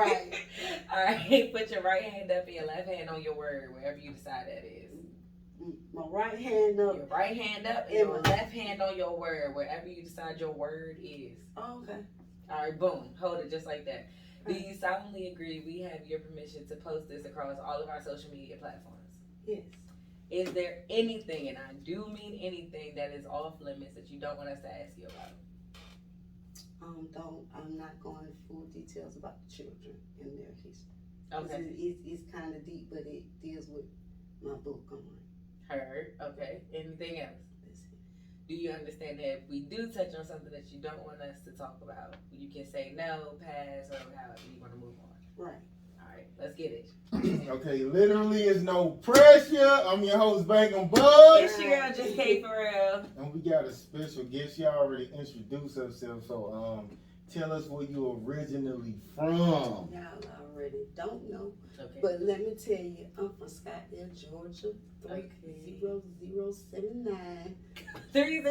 Right. All right. Put your right hand up and your left hand on your word, wherever you decide that is. My right hand up. Your right hand up and your left hand on your word, wherever you decide your word is. Oh, okay. All right, boom. Hold it just like that. Do you solemnly agree we have your permission to post this across all of our social media platforms? Yes. Is there anything, and I do mean anything, that is off limits that you don't want us to ask you about? I'm not going full details about the children and their history. Okay. It's kind of deep, but it deals with my book on. Heard. Okay. Anything else? That's it. Do you understand that if we do touch on something that you don't want us to talk about, you can say no, pass, or however you want to move on? Right. All right. Let's get it. Okay, literally is no pressure. I'm your host, Bangem Bugg. It's your girl, just K for real. And we got a special guest. She already introduced herself, so tell us where you originally from. Y'all already don't know, Okay. but let me tell you, I'm from Scottsdale, Georgia, 30079. 30.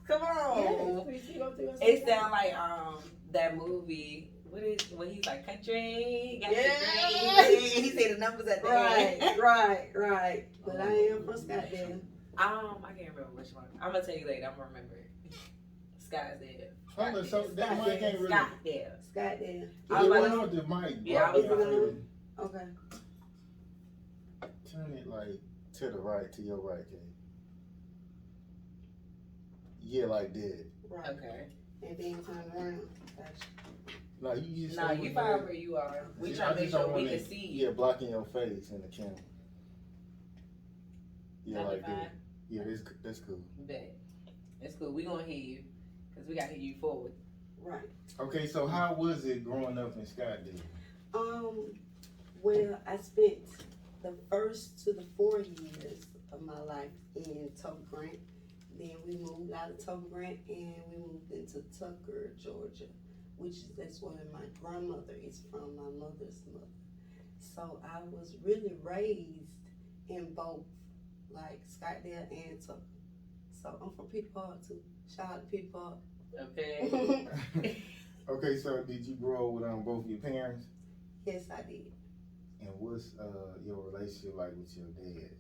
Come on. Yeah, 30079. It sounds like that movie. When he's like country? Got the green. He said the numbers at the end. Right. But I am from Scottsdale. I can't remember which one. I'm gonna tell you later. I'm gonna remember it. Scottsdale. Hold on, so that mic ain't really. Scottsdale. Scottsdale. You went on the mic. Yeah, I was on. Okay. Turn it like to the right, to your right, Kay. Yeah, like that. Right. Okay. And then turn around. Gotcha. No, you just. No, you fine where you are. We trying to make sure we can see you. Yeah, blocking your face in the camera. Yeah, like that. Yeah, that's cool. Bet. It's cool. We gonna hear you, cause we gotta hear you forward. Right. Okay, so how was it growing up in Scottsdale? Well, I spent the first to the 4 years of my life in Tucker Grant. Then we moved out of Tucker Grant and we moved into Tucker, Georgia, that's where my grandmother is from, my mother's mother. So I was really raised in both, like Scottsdale and Tucker. So I'm from Peter Park too. Shout out to Peter Park. Okay. Okay, so did you grow up with both your parents? Yes, I did. And what's your relationship like with your dad?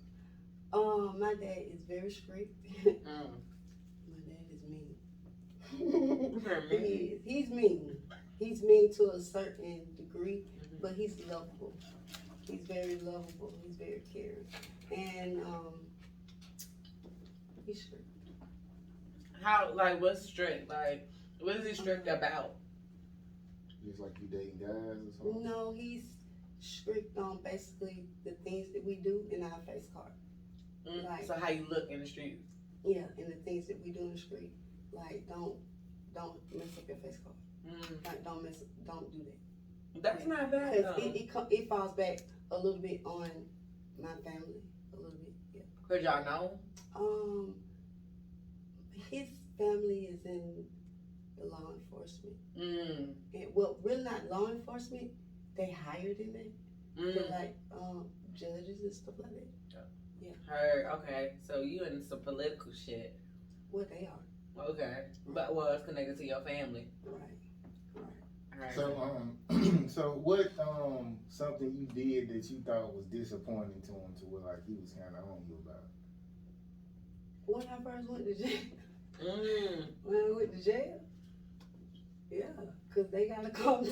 My dad is very strict. My dad is mean. He's mean. He's mean to a certain degree, but he's lovable. He's very lovable. He's very caring. And he's strict. How, like, what's strict? Like, what is he strict about? Just like you dating guys or something? No, he's strict on basically the things that we do in our face card. Like, so how you look in the street? Yeah, and the things that we do in the street. Like, don't mess up your face card. Like, don't do that. That's not bad though. It falls back a little bit on my family, a little bit, yeah. Cause y'all know? His family is in the law enforcement. Mm. And, well, really not law enforcement. They hired in that. They're like judges and stuff like that. Yeah. Heard. Okay. So you in some political shit. Well, they are. Okay. But well, it's connected to your family. Right. Right. So so what something you did that you thought was disappointing to him, to where like he was kind of on you about? When I first went to jail. When I went to jail. Yeah, cause they gotta come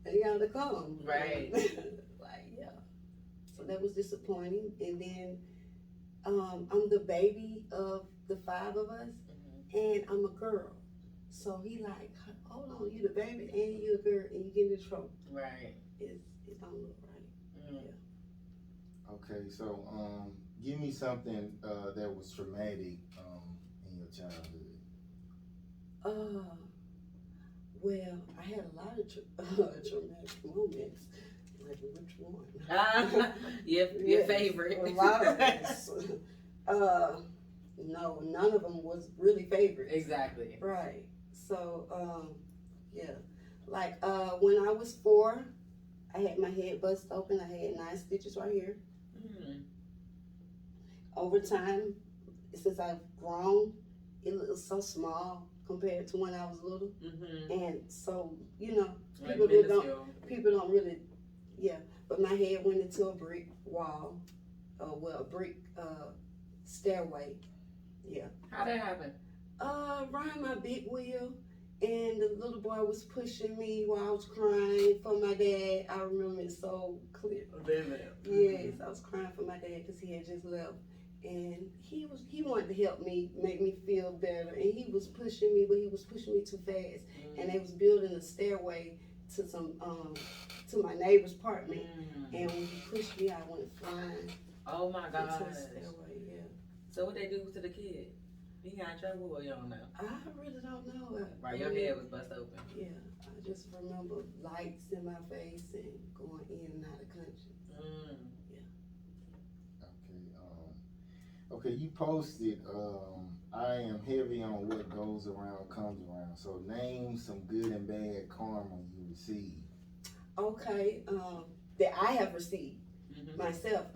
they gotta come. Right. Like, yeah. So that was disappointing. And then I'm the baby of the 5 of us, and I'm a girl. So he like, hold on, you the baby and you a girl, and you get in trouble. Right. It don't look right. Yeah. Okay, so give me something that was traumatic in your childhood. Well, I had a lot of traumatic moments. Like, which one? Your favorite. A lot of them. No, none of them was really favorites. Exactly. Right. So, yeah. Like, when I was 4, I had my head bust open. I had 9 stitches right here. Over time, since I've grown, it looks so small compared to when I was little. And so, Like people don't really, but my head went into a brick wall, a brick stairway. Yeah. How'd that happen? Riding my big wheel, and the little boy was pushing me while I was crying for my dad. I remember it so clear. Yes, I was crying for my dad because he had just left, and he wanted to help me, make me feel better, and he was pushing me, but he was pushing me too fast, and they was building a stairway to to my neighbor's apartment, and when he pushed me, I went flying. Oh my God. Into the stairway, yeah. So what they do to the kid? He got in trouble or you don't know? I really don't know. Right, your head was bust open. Yeah, I just remember lights in my face and going in and out of country. Okay, you posted, I am heavy on what goes around comes around. So name some good and bad karma you received. Okay, that I have received myself.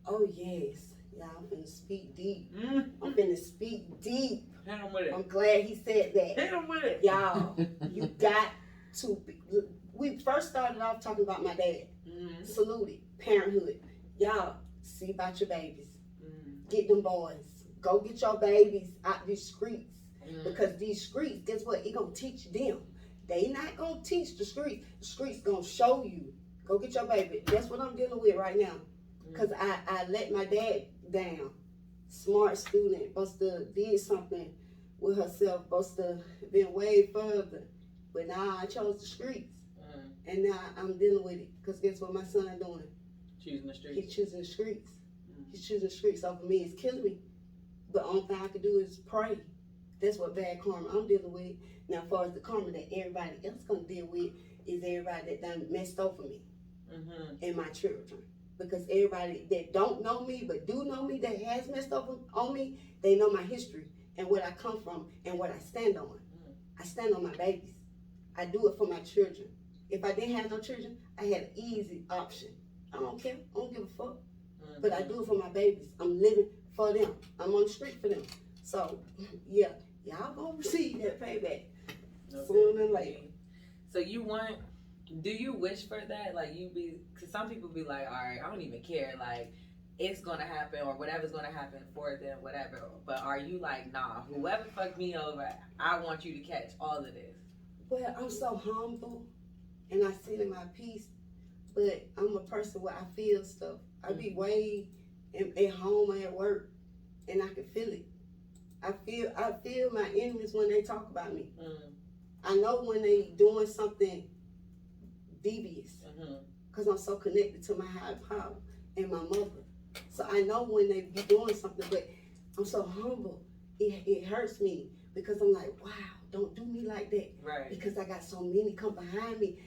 Oh yes. Yeah, I'm finna speak deep. I'm finna speak deep. Hit him with it. I'm glad he said that. Hit him with it. Y'all, you got to we first started off talking about my dad. Saluted, parenthood. Y'all, see about your babies. Get them boys. Go get your babies out these streets. Because these streets, guess what? It gonna teach them. They not gonna teach the streets. The streets gonna show you. Go get your baby. That's what I'm dealing with right now. Because I let my dad down. Smart student, supposed to did something with herself, supposed to been way further. But now I chose the streets. And now I'm dealing with it. Because guess what my son doing? Choosing the streets. He's choosing the streets. He's choosing the streets over me. It's killing me. But the only thing I can do is pray. That's what bad karma I'm dealing with. Now as far as the karma that everybody else gonna deal with is everybody that done messed over me. And my children. Because everybody that don't know me but do know me, that has messed up on me, they know my history and what I come from and what I stand on. I stand on my babies. I do it for my children. If I didn't have no children, I had an easy option. I don't care. I don't give a fuck. But I do it for my babies. I'm living for them. I'm on the street for them. So, yeah, y'all gonna receive that payback sooner than later. So do you wish for that? Like because some people be like, all right, I don't even care. Like, it's gonna happen or whatever's gonna happen for them, whatever. But are you like, nah, whoever fucked me over, I want you to catch all of this? Well, I'm so humble and I sit in my peace, but I'm a person where I feel stuff. I be way at home or at work and I can feel it. I feel my enemies when they talk about me. I know when they doing something devious because I'm so connected to my higher power and my mother. So I know when they be doing something, but I'm so humble. It hurts me because I'm like, wow, don't do me like that. Right. Because I got so many come behind me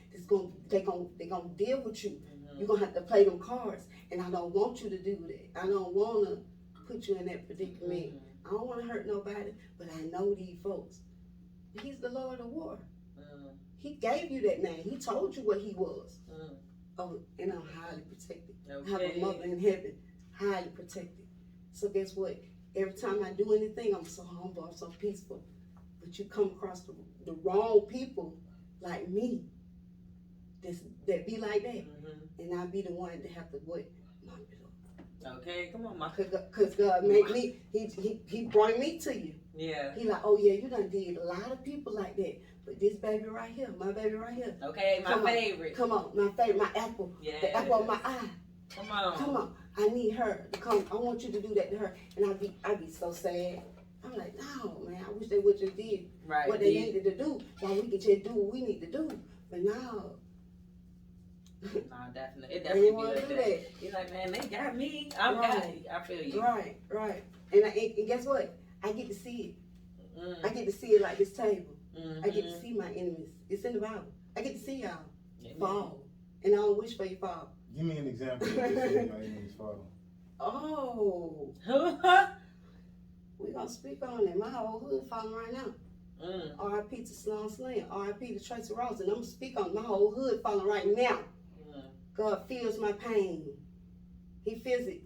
they gonna deal with you. You're gonna have to play them cards, and I don't want you to do that. I don't wanna put you in that predicament. I don't wanna hurt nobody, but I know these folks. He's the Lord of War. He gave you that name. He told you what he was. Oh, and I'm highly protected. Okay. I have a mother in heaven, highly protected. So guess what? Every time I do anything, I'm so humble, I'm so peaceful. But you come across the wrong people like me that be like that. And I be the one that have to mop it up. Okay, come on, Because God made me, he brought me to you. Yeah. He like, oh yeah, you done did a lot of people like that. But this baby right here, my baby right here. Okay, my favorite. Come on, my favorite, my apple. Yeah. The apple of my eye. Come on. Come on. I need her to come. I want you to do that to her. And I be so sad. I'm like, no, man, I wish they would just did what they needed to do. While we could just do what we need to do. But no. Nah, definitely. It definitely be like do that. You're like, man, they got me. I'm happy. I feel you. Right. And guess what? I get to see it. I get to see it like this table. I get to see my enemies. It's in the Bible. I get to see y'all fall. And I don't wish for you fall. Give me an example of this my enemies fall. Oh. We're going to speak on it. My whole hood falling right now. R.I.P. to Sloan Slim. R.I.P. to Tracy Rose. And I'm going to speak on it. My whole hood falling right now. God feels my pain. He feels it.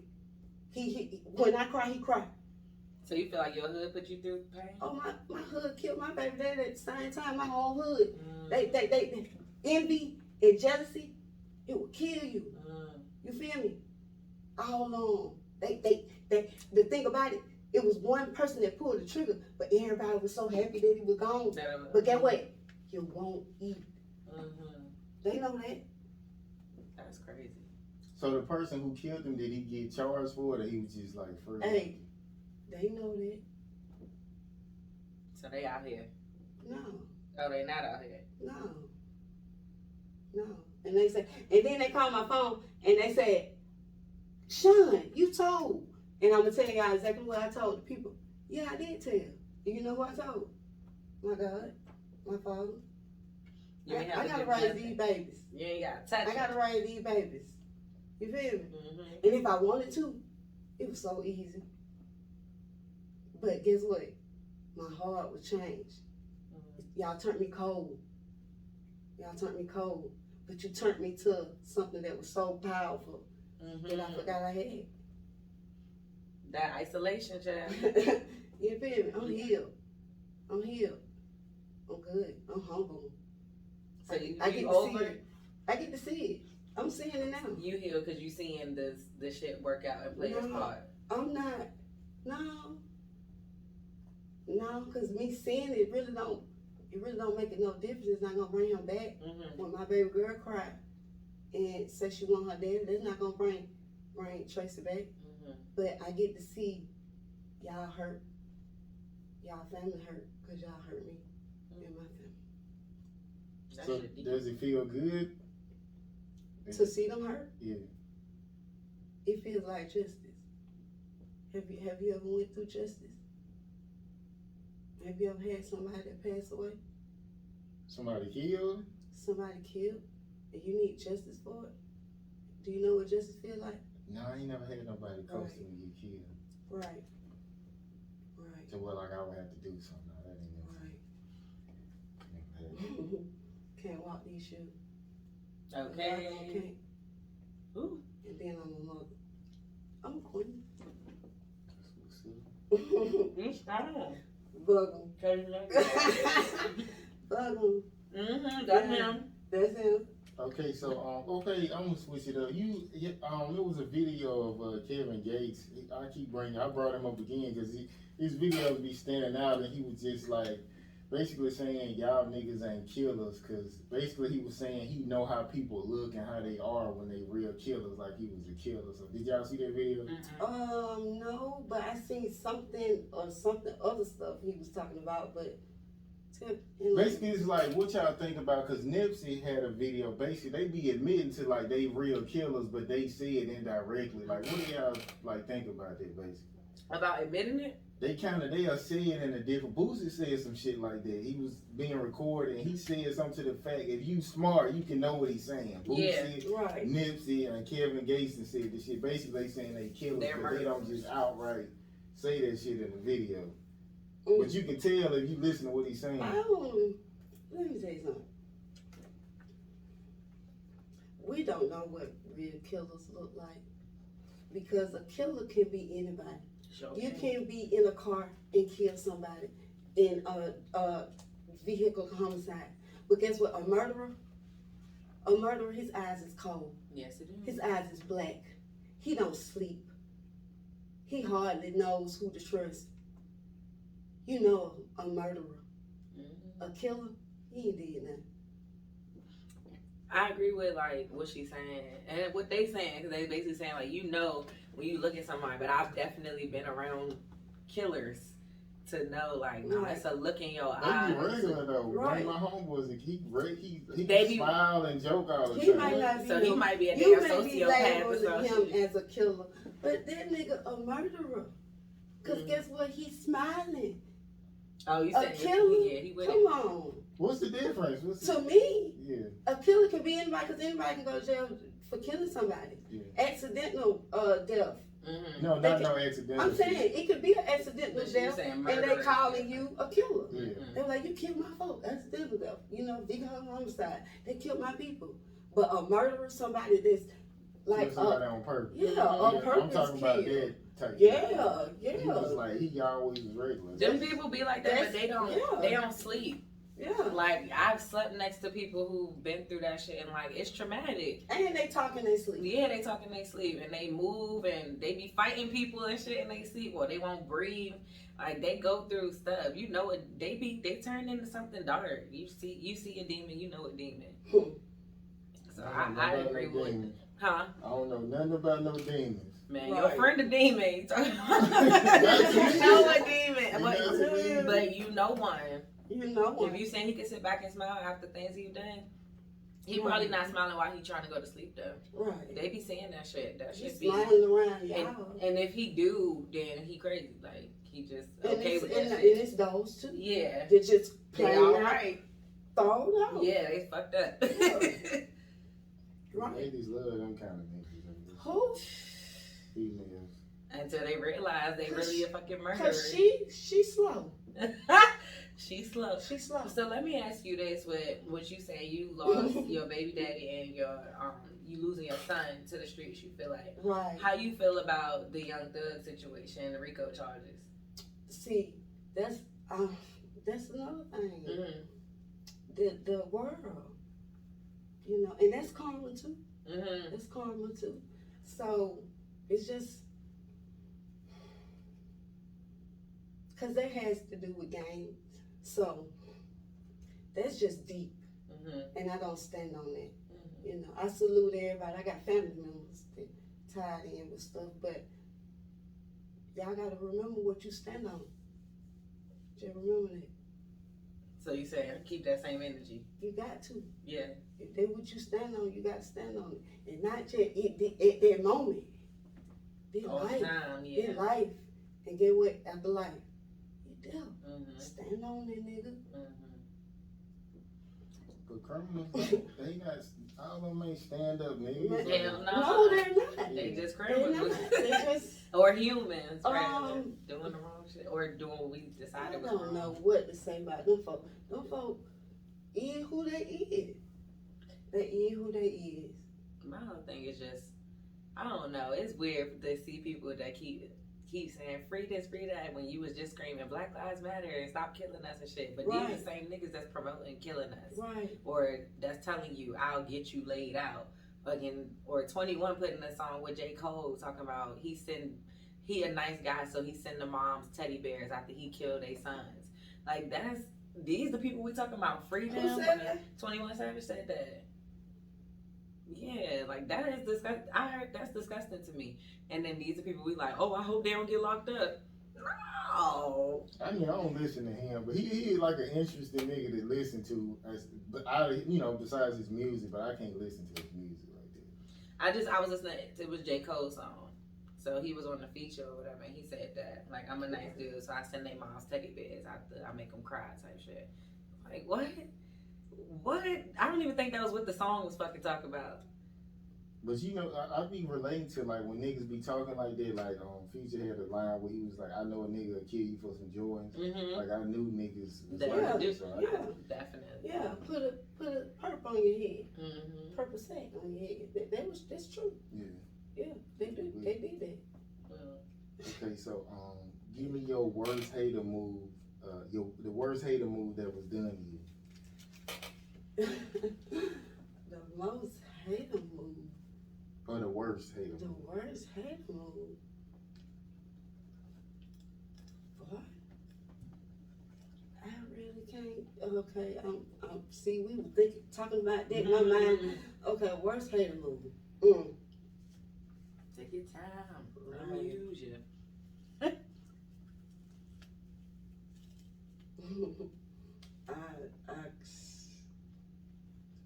He when I cry, he cry. So you feel like your hood put you through pain? Oh, my hood killed my baby daddy at the same time. My whole hood. Mm. They envy and jealousy. It will kill you. Mm. You feel me? All along. The thing about it, it was one person that pulled the trigger, but everybody was so happy that he was gone. But guess what? You won't eat. Mm-hmm. They know that. That's crazy. So the person who killed him, did he get charged for it, or he was just like free? Hey, they know that. So they out here. No, Oh, they not out here. no. And they say, and then they called my phone and they said, Sean, you told. And I'm gonna tell y'all exactly what I told the people. Yeah, I did tell. You know who I told? My God, my father. You ain't have I to gotta do raise nothing. these babies. You ain't got to touch I gotta raise these babies. You feel me? Mm-hmm. And if I wanted to, it was so easy. But guess what? My heart would change. Y'all turned me cold. But you turned me to something that was so powerful that I forgot I had. That isolation, child. You feel me? I'm healed. I'm good. I'm humble. So you I get to over see it? it. I get to see it. I'm seeing it now. You heal because you seeing this shit work out and play its No. part. I'm not. No, because me seeing it really don't make it no difference. It's not gonna bring him back. Mm-hmm. When my baby girl cried and said she want her daddy, that's not gonna bring Tracy back. Mm-hmm. But I get to see y'all hurt, y'all family hurt, because y'all hurt me and my family. That So shit deep. does it feel good? To see them hurt, Yeah. it feels like justice. Have you ever went through justice? Have you ever had somebody that passed away? Somebody killed? Somebody killed, and you need justice for it? Do you know what justice feel like? No, I ain't never had nobody close to me get killed. Right. To where like I would have to do something. No, that ain't never happened. Can't walk these shoes. Okay. Okay. Ooh. And then I'm a mother. I'm a queen. You strong. Bug 'em. Bug 'em. Mm-hmm. That's Yeah. him. That's him. Okay, so I'm gonna switch it up. It was a video of Kevin Gates. I brought him up again because his videos be standing out, and he was just like basically saying y'all niggas ain't killers, because basically he was saying he know how people look and how they are when they real killers, like he was a killer. So did y'all see that video? Mm-hmm. No, but I seen something other stuff he was talking about, but. Basically, it's like what y'all think about, because Nipsey had a video. Basically, they be admitting to like they real killers, but they say it indirectly. Like, what do y'all like think about that? Basically, About admitting it? They are saying in a different. Boosie said some shit like that. He was being recorded, and he said something to the fact, if you smart, you can know what he's saying. Boosie, Right. Nipsey, and Kevin Gates said this shit. Basically, they saying they killers, They're but they don't just outright say that shit in the video. Mm. But you can tell if you listen to what he's saying. Let me tell you something. We don't know what real killers look like, because a killer can be anybody. Sure. You can be in a car and kill somebody in a vehicle homicide. But guess what? A murderer, his eyes is cold. Yes, it is. His eyes is black. He don't sleep. He hardly knows who to trust. You know, a murderer, Mm-hmm. a killer, he ain't did nothing. I agree with like what she's saying and what they saying, because they basically saying like, you know, when you look at somebody, but I've definitely been around killers to know like, no, Right. it's a look in your They be eyes. regular though. Right. One of my homeboys, he They be- smile and joke all the He time. might not be. So he might be a You damn may be sociopath or labeling him something. as a killer, but that nigga a murderer. Cause Mhm. guess what? He's smiling. Oh, you A said killer? yeah, he would. Come on. What's the difference? To me, Yeah. a killer can be anybody, because anybody can go to jail for killing somebody. Yeah. Accidental death. Mm-hmm. No, They not can- no accidental. I'm saying it could be an accidental But you death, saying and murder. they calling you a killer. Yeah. Mm-hmm. They're like, you killed my folks. Accidental death. You know, vehicle homicide. They killed my people. But a murderer, somebody that's like kill somebody on purpose. Yeah, on I'm purpose. talking about that type. Yeah, yeah. He was like, he always was regular. Them people be like that, but they don't. Yeah. They don't sleep. Yeah. Like I've slept next to people who've been through that shit, and like it's traumatic. And they talk in their sleep. Yeah, they talk in their sleep, and they move, and they be fighting people and shit in their sleep, or they won't breathe. Like they go through stuff. You know it. They turn into something dark. You see a demon. You know a demon. So I agree with. Huh? I don't know nothing about no demons. Man, Right. your friend a demon. You talking about? You know a demon, but you know one. You know what? If you saying he can sit back and smile after things he's done, he probably not smiling while he trying to go to sleep though. Right. They be saying that shit. That He's shit be. smiling around y'all. And if he do, then he crazy. Like he just And okay it's, with that and shit. it's those too. Yeah. They just They plain all out right. thrown out. Yeah, they fucked up. Right. Ladies love them kind of niggas. Who? Females. Until they realize they really a fucking murderer. Cause she slow. She's slow. She's slow. So let me ask you this: with what you say, you lost your baby daddy and your you losing your son to the streets. You feel like Right. how you feel about the Young Thug situation, the RICO charges? See, that's another thing. Mm-hmm. The world, you know, and that's karma too. Mm-hmm. That's karma too. So it's just because that has to do with games. So that's just deep, Mm-hmm. and I don't stand on that. Mm-hmm. You know, I salute everybody. I got family members that tied in with stuff, but y'all gotta remember what you stand on. Just remember that. So you saying keep that same energy? You got to. Yeah. If that's what you stand on, you got to stand on it, and not just at that moment. Then All the life, time. Yeah. then life, and get what after life. You do. Mm-hmm. Stand on it, nigga. Mm-hmm. But criminals, they not, all of them ain't stand up niggas. Hell no. No, they're not. They just They're criminals. not. They just. Or humans, right? Um, Doing the wrong shit, or doing what we I decided was don't wrong. know what to say about them folk. Them folk is who they is. They is who they is. My whole thing is just, I don't know. It's weird to see people that keep saying free this, free that, when you was just screaming Black Lives Matter and stop killing us and shit. But Right. these are the same niggas that's promoting killing us, Right. or that's telling you I'll get you laid out. Fucking, or 21 putting a song with J. Cole talking about he a nice guy, so he send the moms teddy bears after he killed their sons. Like these the people we talking about, freedom. Who said that? 21 Savage said that. Yeah, like that is disgusting. I heard that's disgusting to me. And then these are people we like, oh, I hope they don't get locked up. No. I mean, I don't listen to him, but he is like an interesting nigga to listen to. But besides his music, but I can't listen to his music like that. I was listening. It was J. Cole's song. So he was on the feature or whatever, and he said that, like, I'm a nice dude, so I send their moms teddy bears after I make them cry type shit. Like, what? What? I don't even think that was what the song was fucking talking about. But you know, I be relating to like when niggas be talking like that. Like Future had a line where he was like, "I know a nigga will kill you for some Jordans." Mm-hmm. Like I knew niggas. Was That like do. that, so Definitely. Yeah, put a perp on your head. Mm-hmm. Percocet on your head. That's true. Yeah. Yeah, they do. They did that. Okay, so give me your worst hater move. The worst hater move that was done to you. The most hater move. Or the worst hater The move. worst hater move. What? I really can't. Okay, see, we were talking about that in my mind. Okay, worst hater move. Take your time. Right. Use you.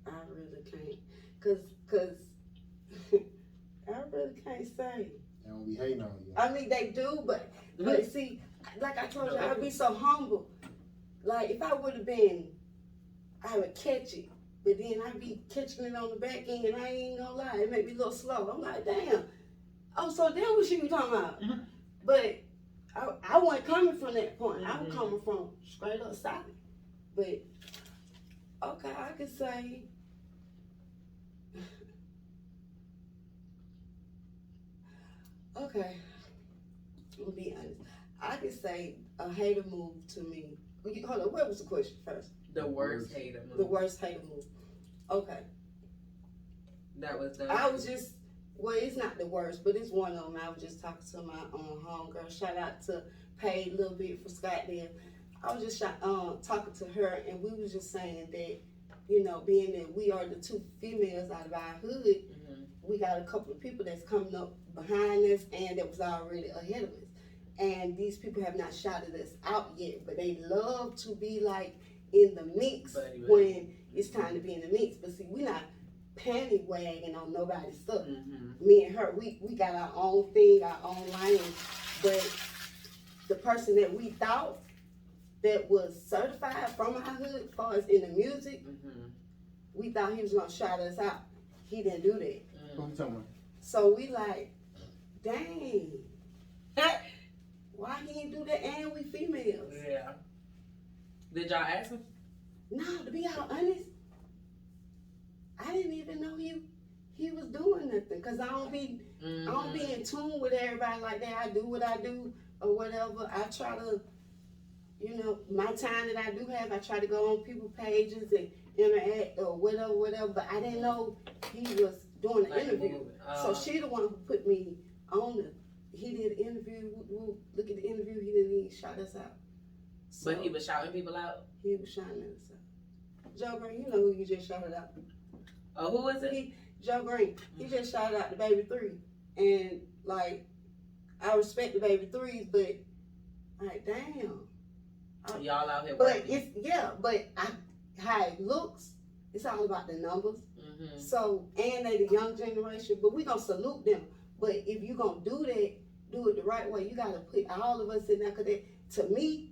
I really can't, cause I really can't say. They don't be hating on you. I mean, they do, but see, like I told you, I'd be so humble. Like if I would have been, I would catch it, but then I'd be catching it on the back end, and I ain't gonna lie, it made me a little slow. I'm like, damn. Oh, so then what she was talking about? Mhm. But I wasn't coming from that point. I was coming from straight up solid. But okay, I could say Okay, I'm gonna be honest. I could say a hater move to me. Hold on, what was the question first? The worst hater move. The worst hater move. Okay. That was the. I was just, well, it's not the worst, but it's one of them. I was just talking to my homegirl. Shout out to Paige a little bit for Scottsdale. I was just talking to her, and we was just saying that, you know, being that we are the two females out of our hood, we got a couple of people that's coming up behind us and that was already ahead of us. And these people have not shouted us out yet, but they love to be like in the mix when it's time to be in the mix. But see, we're not panty wagging on nobody's stuff. Me and her, we got our own thing, our own lane. But the person that we thought that was certified from our hood, as far as in the music, we thought he was gonna shout us out. He didn't do that. What you talking about? So we like, dang. Why he didn't do that? And we females. Yeah. Did y'all ask him? No, to be all honest, I didn't even know he was doing nothing. Cause I don't be in tune with everybody like that. I do what I do or whatever. I try to, you know, my time that I do have, I try to go on people's pages and interact or whatever. But I didn't know he was doing an interview. So she the one who put me on the. He did an interview. Look at the interview. He didn't even shout us out. So But he was shouting people out? He was shouting us out. Joe Green, you know who you just shouted out. Oh, who was it? Joe Green. He just shouted out the Baby 3. And, like, I respect the Baby 3s, but, like, damn. Y'all out here But working. but how it looks, it's all about the numbers. So, and they the young generation, but we gonna salute them. But if you gonna do that, do it the right way. You gotta put all of us in there, cause to me,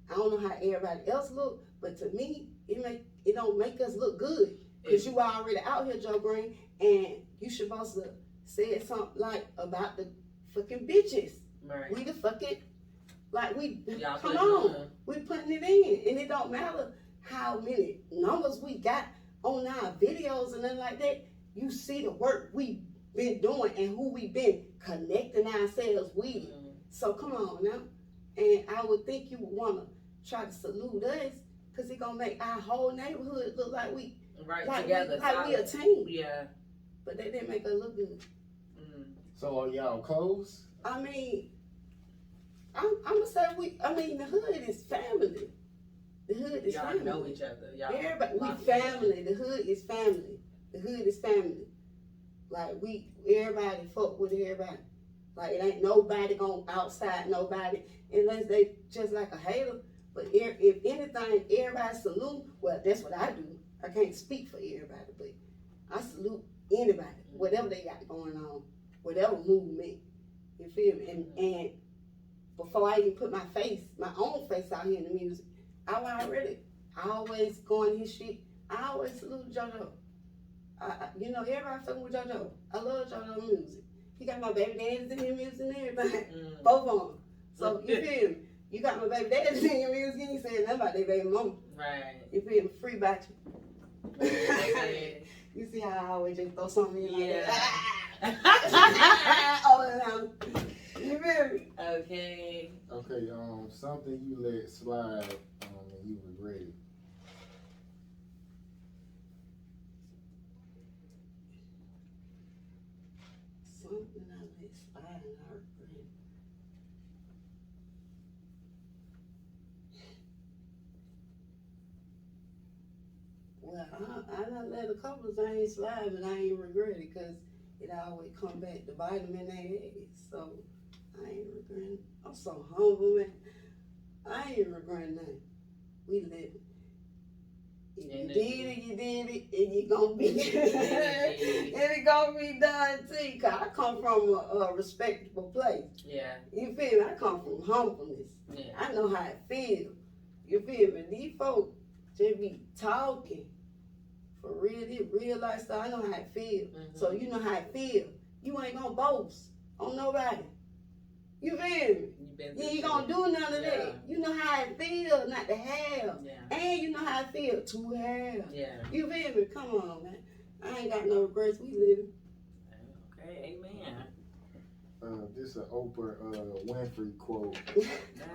I don't know how everybody else look, but to me, it don't make us look good. Cause you already out here, Joe Green, and you supposed to say something like about the fucking bitches. Right. We the fucking, like Y'all come on, we putting it in, and it don't matter how many numbers we got on our videos and nothing like that. You see the work we been doing and who we been connecting ourselves with. So come on now. And I would think you would want to try to salute us, because it gonna make our whole neighborhood look like we together. like we a team. Yeah. But they didn't make us look good. So are y'all close? I mean, I'm gonna say the hood is family. The hood is y'all family. Know each other. Y'all everybody, we family. The hood is family. The hood is family. Like everybody fuck with everybody. Like it ain't nobody going outside nobody unless they just like a hater. But if anything, everybody salute. Well, that's what I do. I can't speak for everybody, but I salute anybody, whatever they got going on, whatever movement. You feel me? And before I even put my own face out here in the music, I always go on his shit. I always salute JoJo. You know, everybody fucking with JoJo. I love JoJo music. He got my baby daddies in his music and everything. Both of them. So, you feel me? You got my baby daddies in your music and you saying nothing about their baby mama. Right. You feel me? Free about you. You see how I always just throw something in like that? All the time. You feel me? Okay. Okay, something you let slide and you regret it. Something I let slide and I regret. Well, I done let a couple of things slide, but I ain't regret it because it always come back to bite them in their head. So I ain't regretting. I'm so humble, man. I ain't regretting nothing. We live it. If you did it, and you gonna be, and it gonna be done too. Cause I come from a respectable place. Yeah. You feel me? I come from humbleness. Yeah. I know how it feels. You feel me? These folks just be talking for real, this real lifestyle. I know how it feels. So you know how it feels. You ain't gonna boast on nobody. You feel me? You ain't gonna do none of that. You know how it feels not to have. Yeah. And you know how it feels to have. Yeah. You feel me? Come on, man. I ain't got no regrets. We living. Okay, amen. this a Oprah Winfrey quote.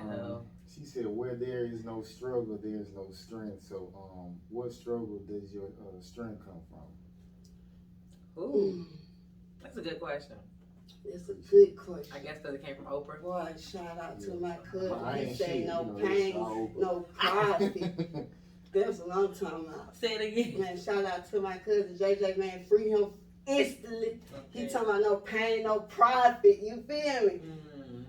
No. She said, "Where there is no struggle, there is no strength." So, what struggle does your strength come from? Ooh, that's a good question. It's a good question. I guess because it came from Oprah. Boy, shout out to my cousin. I He ain't say shit, no you know, pain, it's all Oprah. no profit. That's what I'm talking about. Say it again. Man, shout out to my cousin JJ, man, free him instantly. He talking about no pain, no profit, you feel me?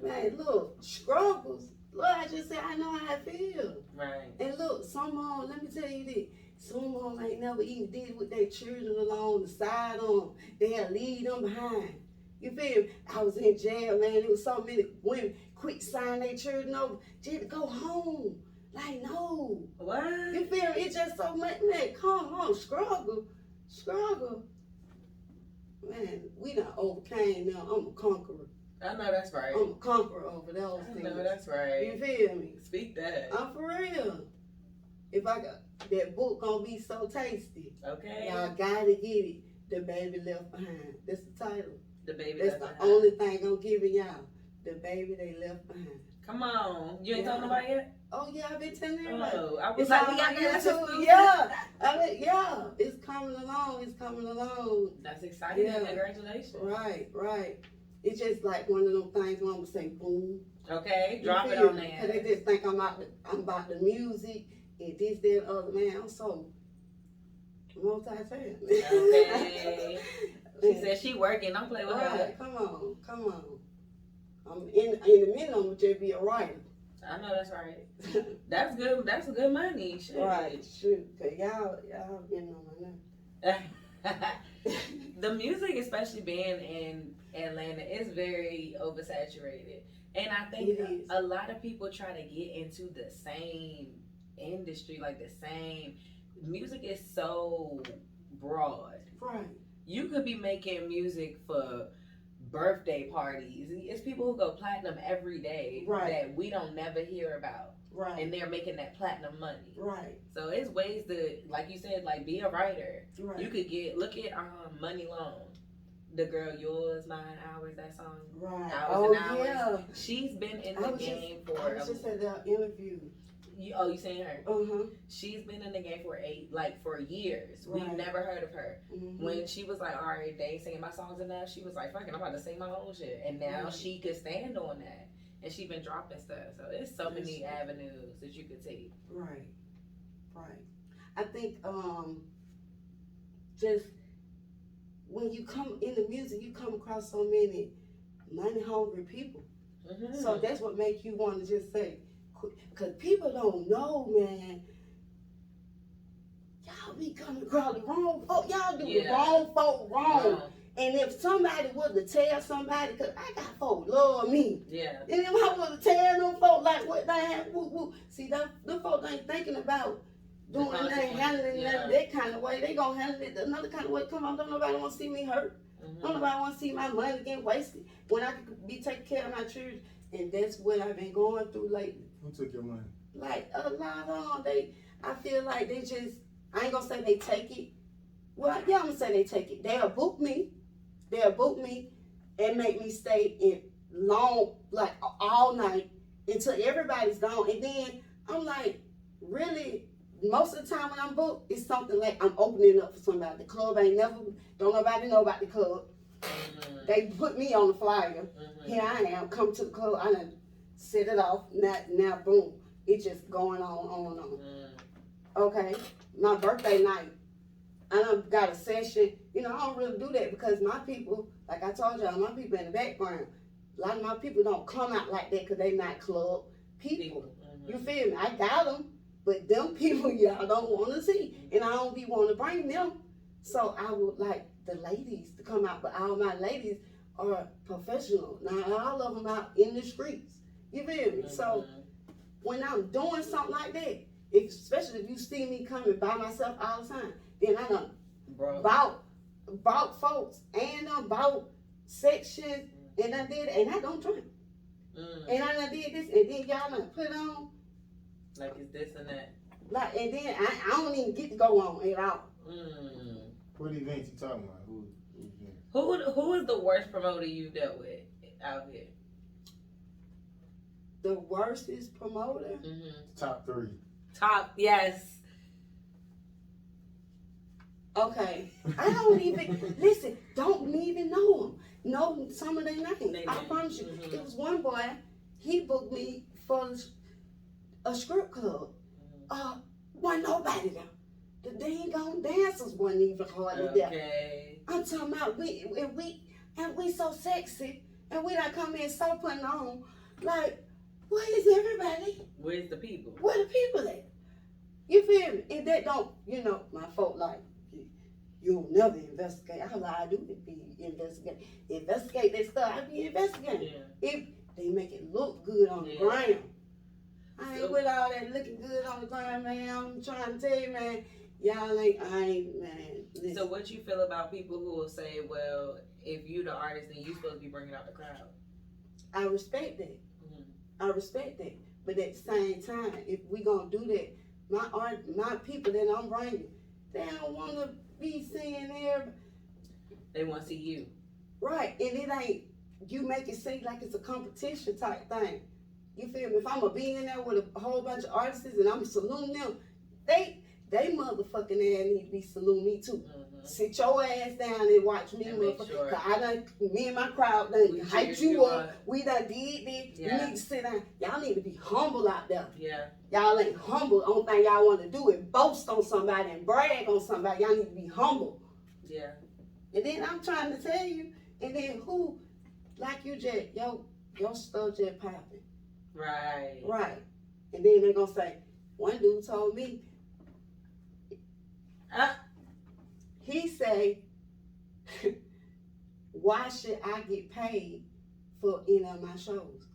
Man, look, struggles. Look, I just said I know how I feel. Right. And look, some mom, let me tell you this, some mom ain't never even did with their children along the side on. They'll leave them behind. You feel me? I was in jail, man. There was so many women quick sign their children over just to go home. Like, no. What? You feel me? It's just so much, man. Come on, struggle. Man, we done overcame now. I'm a conqueror. I know that's right. I'm a conqueror over those I things. know that's right. You feel me? Speak that. I'm for real. If I got that book gonna be so tasty. Okay. Y'all gotta get it. The Baby Left Behind. That's the title. The baby. That's the only thing I'm giving y'all. The baby they left behind. Come on. You ain't Yeah. told nobody yet? Oh yeah, I've been telling everybody. Oh, I was It's like, all we got on that. YouTube. Yeah. I mean, yeah. It's coming along. That's exciting. Yeah. Congratulations. Right. It's just like one of them things where I'm gonna say boom. Okay. You Drop it feel on me? there. Cause they just think I'm about the music and this, that, other. Man, I'm so multi-talented. Okay. She Man. said she working. Don't play with her. Right, come on. I'm in the minute I'm gonna just be a writer. I know that's right. That's good. That's good money. Shit. Right, shoot. Cause y'all getting on my nerves. The music, especially being in Atlanta, is very oversaturated. And I think It is. a lot of people try to get into the same industry, like the same. Music is so broad. Right. You could be making music for birthday parties. It's people who go platinum every day Right. that we don't never hear about. Right. And they're making that platinum money. Right. So it's ways to, like you said, like be a writer. Right. You could look at Money Long. The girl, yours, mine, ours, that song. Right. Hours and hours. Yeah. She's been in I the was game I for. was just at the interview. You seen her? Uh-huh. She's been in the game for years. Right. We've never heard of her. Mm-hmm. When she was like, all right, they ain't singing my songs enough, she was like, fuck it, I'm about to sing my own shit. And now Right. she could stand on that. And she been dropping stuff. So there's so many avenues that you could take. Right. I think just when you come in the music, you come across so many money hungry people. Mm-hmm. So that's what makes you want to just say, because people don't know, man. Y'all be coming across the wrong folk. Y'all do the wrong folk wrong. And if somebody was to tell somebody, because I got folk love me. Yeah. And if I was to tell them folk like what they have, woo. See, them folk ain't thinking about doing that, handling that kind of way. They gonna handle it another kind of way. Come on, don't nobody want to see me hurt. Mm-hmm. Don't nobody want to see my money get wasted when I could be taking care of my children. And that's what I've been going through lately. Who took your money? Like a lot of them, I feel like they just, I ain't gonna say they take it. Well, yeah, I'm gonna say they take it. They'll book me and make me stay in long, like all night until everybody's gone. And then I'm like, really, most of the time when I'm booked, it's something like I'm opening up for somebody. The club ain't never, don't nobody know about the club. Mm-hmm. They put me on the flyer. Mm-hmm. Here I am, come to the club. I done set it off. Now boom, it's just going on. Mm-hmm. Okay, my birthday night, I done got a session. You know, I don't really do that because my people, like I told y'all, my people in the background. A lot of my people don't come out like that because they not club people. Mm-hmm. You feel me? I got them, but them people y'all don't want to see, and I don't be want to bring them. So I would like the ladies to come out, but all my ladies are professional. Now all of them out in the streets. You feel me? Mm-hmm. So when I'm doing something like that, especially if you see me coming by myself all the time, then I done bought folks and bought sections and I did, and I don't drink. And I done did this, and then y'all done put on like it's this and that. like, and then I don't even get to go on at all. What events you talking about? Who Who is the worst promoter you dealt with out here? The worstest promoter? Top 3. Top, yes. Okay. I don't even, listen, don't even know them. Know some of their names. I promise you. It was one boy, he booked me for a strip club. Wasn't nobody there. The dang on dancers wasn't even hardly there. I'm talking about we so sexy and we done come in so putting on. Like, where is everybody? Where's the people? Where the people at? You feel me? And that don't, my folk like, you'll never investigate. All I do is be investigate. Investigate that stuff. I be investigating. Yeah. If they make it look good on the ground. I ain't with all that looking good on the ground, man. I'm trying to tell you, man. Man. Listen. So what you feel about people who will say, well, if you the artist, then you supposed to be bringing out the crowd? I respect that. I respect that. But at the same time, if we gonna do that, my people that I'm bringing, they don't want to be seeing everybody. They want to see you. Right, and it ain't, you make it seem like it's a competition type thing. You feel me? If I'm a be in there with a whole bunch of artists and I'm saluting them, they motherfucking ass need to be saluting me too. Sit your ass down and watch me, motherfucker. Sure. Cause me and my crowd done hyped you up. We done did this. Yeah. You need to sit down. Y'all need to be humble out there. Yeah. Y'all ain't humble. Only thing y'all want to do is boast on somebody and brag on somebody. Y'all need to be humble. Yeah. And then I'm trying to tell you, and then who, like you just, your stuff just popping. Right. Right. And then they gonna say, one dude told me, he say, why should I get paid for any of my shows?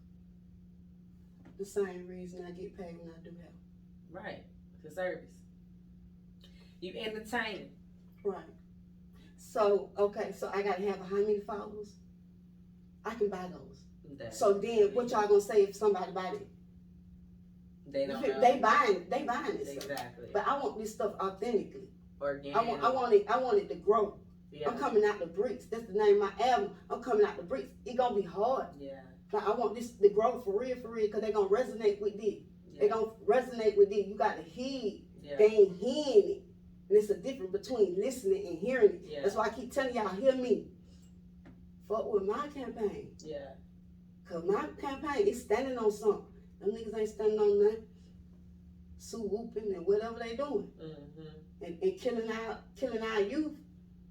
The same reason I get paid when I do help. Right. The service. You entertain. Right. So, okay, so I gotta have how many followers? I can buy those. So then what y'all gonna say if somebody buy it? They don't know. They buying this stuff. Exactly. But I want this stuff authentically. Organic. I want it to grow. Yeah. I'm coming out the bricks. That's the name of my album. I'm coming out the bricks. It gonna be hard. Yeah. Like, I want this to grow for real, because they gonna resonate with this. Yeah. They gonna resonate with this. You got to hear. Yeah. They ain't hearing it. And it's a difference between listening and hearing it. Yeah. That's why I keep telling y'all, hear me. Fuck with my campaign. Yeah. Cause my campaign is standing on something. Them niggas ain't standing on nothing. Sue whooping and whatever they doing. And killing our youth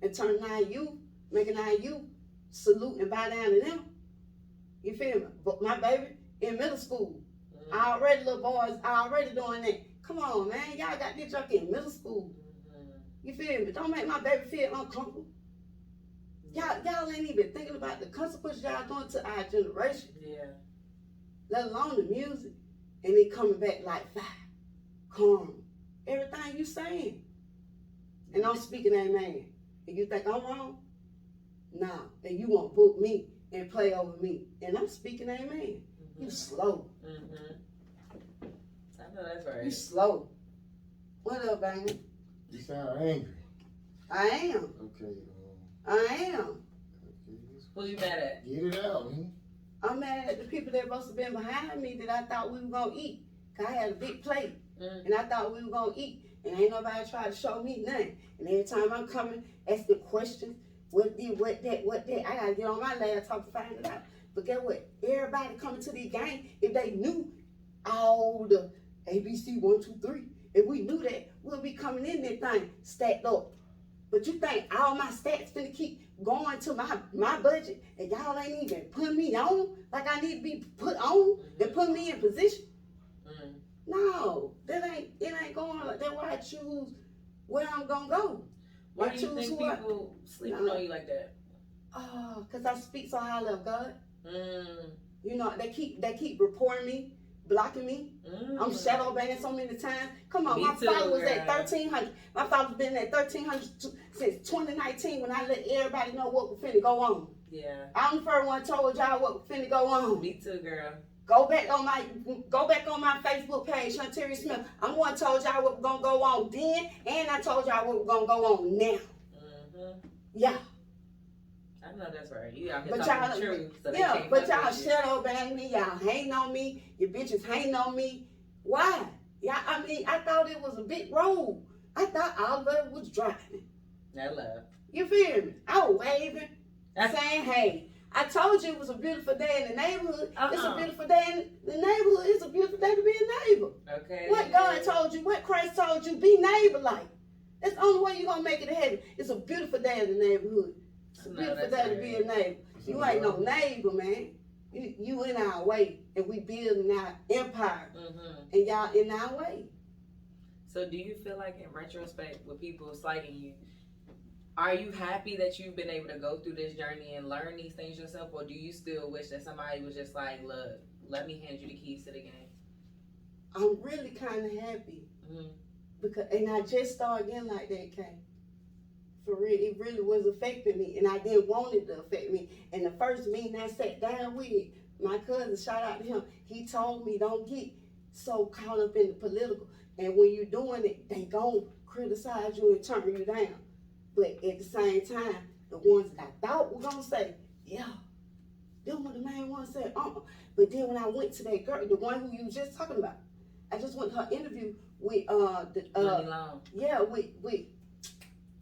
and turning our youth, making our youth salute and bow down to them. You feel me? But my baby in middle school, little boys already doing that. Come on, man, y'all got this junk in middle school. You feel me? Don't make my baby feel uncomfortable. Y'all ain't even thinking about the consequences y'all doing to our generation. Yeah. Let alone the music. And they coming back like fire, calm. Everything you saying. And I'm speaking amen. And you think I'm wrong? Nah. And you won't book me and play over me. And I'm speaking amen. You slow. I know that's right. You slow. What up, Bangem? You sound angry. I am. Okay. I am. Okay. Who you mad at? Get it out, man. I'm mad at the people that must have been behind me that I thought we were going to eat. Cause I had a big plate. And I thought we were going to eat. And ain't nobody try to show me nothing. And every time I'm coming, asking questions, what that, I got to get on my laptop to find it out. But guess what? Everybody coming to the game, if they knew all the ABC 1, 2, 3, if we knew that, we'll be coming in that thing stacked up. But you think all my stats finna keep going to my budget and y'all ain't even putting me on like I need to be put on and put me in position? No, it ain't going like that. Why I choose where I'm gonna go? Why do you think people sleeping on you like that? Oh, cause I speak so highly of God. You know, they keep reporting me, blocking me. I'm shadow banned so many times. Come on, my followers at 1,300. My followers been at 1,300 since 2019 when I let everybody know what was finna go on. Yeah. I'm the first one told y'all what was finna go on. Me too, girl. Go back on my Facebook page, Shanteria Smith. I'm the one told y'all what was gonna go on then, and I told y'all what was gonna go on now. Yeah. I know that's right. You out here But talking y'all, the truth. So they yeah, can't but fuck y'all with you. shadow ban me. Y'all hating on me. Your bitches hating on me. Why? Yeah, I mean, I thought it was a big road. I thought all of it was driving. That love. You feel me? I was waving, saying, hey, I told you it was a beautiful day in the neighborhood. It's a beautiful day in the neighborhood. It's a beautiful day to be a neighbor. Okay. What God told you, what Christ told you, be neighbor-like. That's the only way you're going to make it to heaven. It's a beautiful day in the neighborhood. It's a beautiful day to be a neighbor. You ain't no neighbor, man. You in our way, and we building our empire, and y'all in our way. So do you feel like in retrospect, with people slighting you, are you happy that you've been able to go through this journey and learn these things yourself, or do you still wish that somebody was just like, look, let me hand you the keys to the game? I'm really kind of happy, because, and I just started getting like that, Kay. For real, it really was affecting me, and I didn't want it to affect me. And the first meeting I sat down with my cousin, shout out to him, he told me don't get so caught up in the political. And when you're doing it, they gon' criticize you and turn you down. But at the same time, the ones that I thought were gonna say, yeah, them were the main ones said, But then when I went to that girl, the one who you were just talking about, I just went to her interview with Money Long. Yeah, with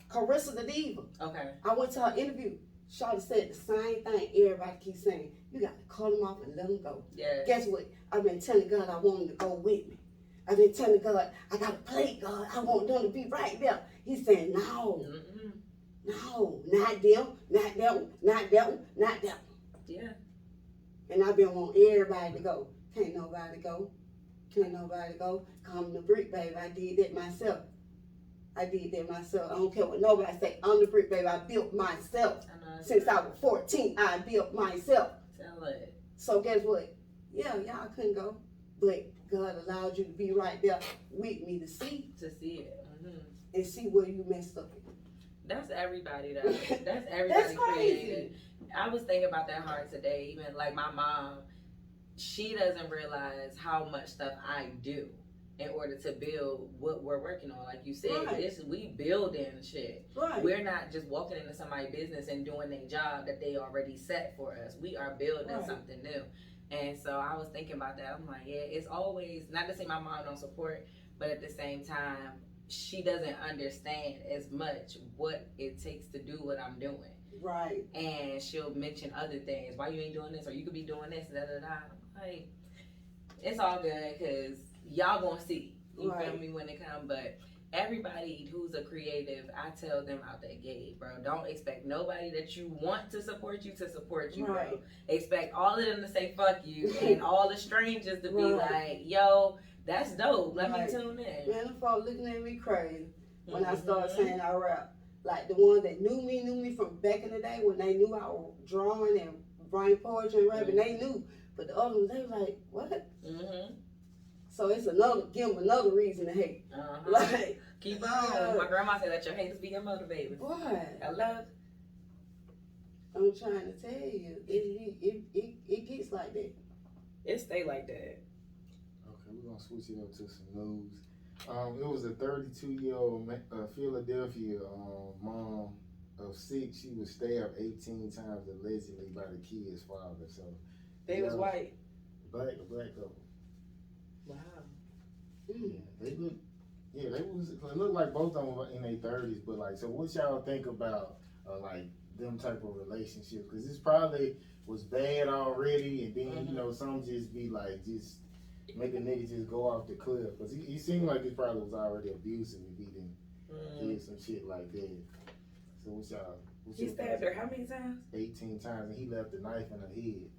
Carissa the Diva. Okay. I went to her interview. Shawty said the same thing everybody keeps saying. You got to cut them off and let them go. Yeah. Guess what? I've been telling God I want them to go with me. I've been telling God I got to play God. I want them to be right there. He's saying, no. No, not them, not them, not them, not them. Yeah. And I've been wanting everybody to go. Can't nobody go. Can't nobody go. Come the brick, baby. I did that myself. I don't care what nobody say. I'm the brick, baby. I built myself. Since I was 14, I built myself. Tell it. So guess what? Yeah, y'all couldn't go. But God allowed you to be right there with me to see. To see it. And see where you messed up. That's everybody though. That's everybody That's created. I was thinking about that hard today. Even like my mom, she doesn't realize how much stuff I do in order to build what we're working on. Like you said, we building shit. Right. We're not just walking into somebody's business and doing their job that they already set for us. We are building something new. And so I was thinking about that. I'm like, yeah, it's always, not to say my mom don't support, but at the same time, she doesn't understand as much what it takes to do what I'm doing. Right. And she'll mention other things. Why you ain't doing this? Or you could be doing this, da da da. Like, it's all good because y'all gonna see. You feel me when it comes. But everybody who's a creative, I tell them out that gate, bro. Don't expect nobody that you want to support you, bro. Expect all of them to say fuck you and all the strangers to be like, yo, that's dope. Let me tune in. Man, the folks looking at me crazy when I started saying I rap. Like the ones that knew me from back in the day when they knew I was drawing and writing poetry and rapping, they knew. But the other ones, they was like, what? So it's give them another reason to hate. Like, keep on. My grandma said, let your haters be your motivators. What? I love. I'm trying to tell you, it gets like that. It stay like that. Okay, we're gonna switch it up to some news. It was a 32-year-old Philadelphia mom of 6. She was stabbed 18 times allegedly by the kid's father. So they was white. A black couple. Wow. Yeah, they look like both of them were in their 30s. But like, so what y'all think about like them type of relationships? Because this probably was bad already, and then you know some just be like just make a nigga just go off the cliff. Because he seemed like he probably was already abusive if he didn't did some shit like that. So what's y'all? He stabbed her how many times? 18 times, and he left the knife in her head.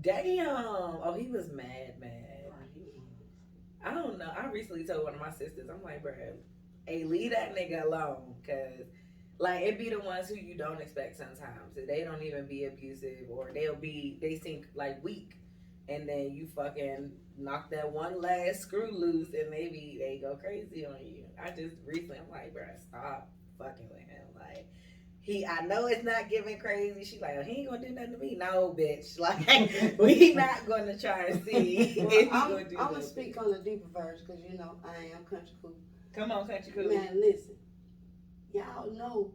Damn. Oh, he was mad. I don't know. I recently told one of my sisters, I'm like, bruh, hey, leave that nigga alone. Because, like, it be the ones who you don't expect sometimes. They don't even be abusive, or they seem, like, weak. And then you fucking knock that one last screw loose, and maybe they go crazy on you. I just recently, I'm like, bruh, stop fucking with him. Like, I know it's not giving crazy. She's like, oh, he ain't gonna do nothing to me. No, bitch. Like, we not gonna try and see. I'm gonna speak on a deeper version because you know I am Kountry Kool. Come on, Kountry Kool. Man, listen, y'all know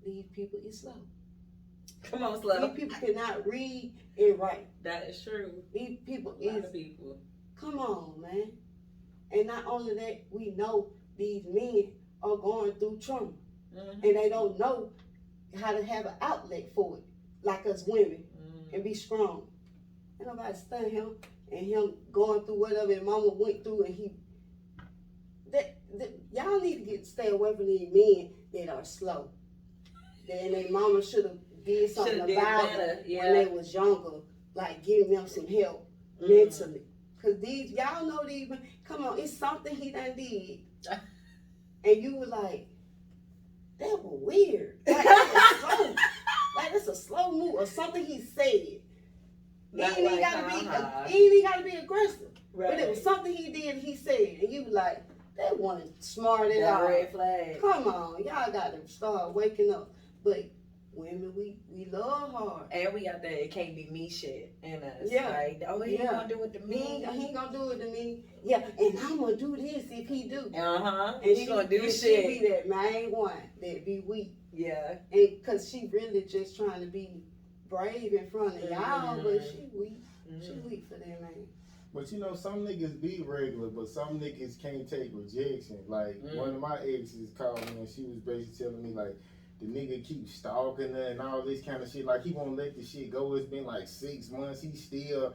these people is slow. Come on, slow. These people cannot read and write. That is true. These people A lot is, of people. come on, man. And not only that, we know these men are going through trauma. Mm-hmm. And they don't know how to have an outlet for it, like us women, and be strong. And nobody studying him, and him going through whatever his mama went through, and y'all need to stay away from these men that are slow. And their mama should have did something about it when they was younger, like giving them some help mentally. Cause these, y'all know these, come on, it's something he done did. And you were like, that was weird. Like, that was slow. Like, it's a slow move or something he said. He ain't even gotta be aggressive. Right. But it was something he did, he said, and you were like, that wasn't smart at all. Red flag. Come on, y'all got to start waking up. But women, we love hard. And we got that it can't be me shit in us. Yeah. Like, oh, he ain't gonna do it to me. He ain't gonna do it to me. Yeah, and I'm gonna do this if he do. And And he gonna do and shit. She be that main one that be weak. Yeah. And cause she really just trying to be brave in front of y'all, but she weak. She weak for that man. But you know, some niggas be regular, but some niggas can't take rejection. Like, one of my exes called me and she was basically telling me, like, the nigga keeps stalking her and all this kind of shit. Like, he won't let the shit go. It's been like 6 months. He still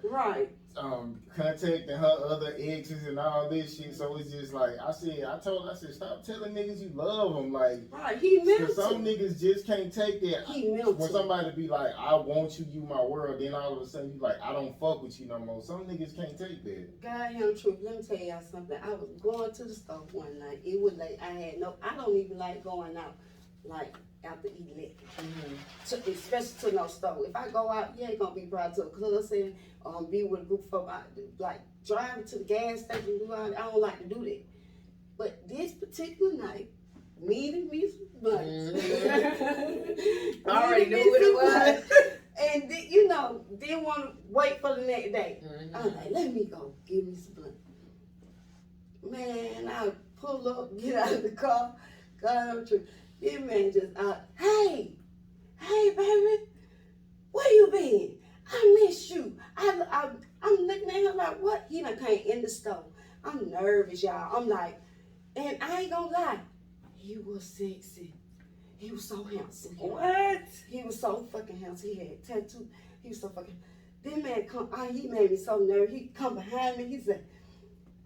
contacting her other exes and all this shit. So it's just like, I told her, I said, stop telling niggas you love them. Like, he mental. Cause some niggas just can't take that. He mental. When somebody be like, I want you, you my world, then all of a sudden you like, I don't fuck with you no more. Some niggas can't take that. God, him truth. Let me tell y'all something. I was going to the store one night. It was late. I don't even like going out like after 11. Especially to no store. If I go out, it's gonna be brought to a club and be with a group of folks. Like driving to the gas station, I don't like to do that. But this particular night, me and Miss Bunch. I already knew what it was. And didn't want to wait for the next day. I was like, let me go give me some blunt. Man, I pull up, get out of the car, got up to this man just hey baby, where you been? I miss you. I'm looking at him like, what? He done came in the store. I'm nervous, y'all. I'm like, and I ain't gonna lie, he was sexy. He was so handsome. What? He was so fucking handsome. He had tattoo. He was so fucking. This man he made me so nervous. He come behind me. He said,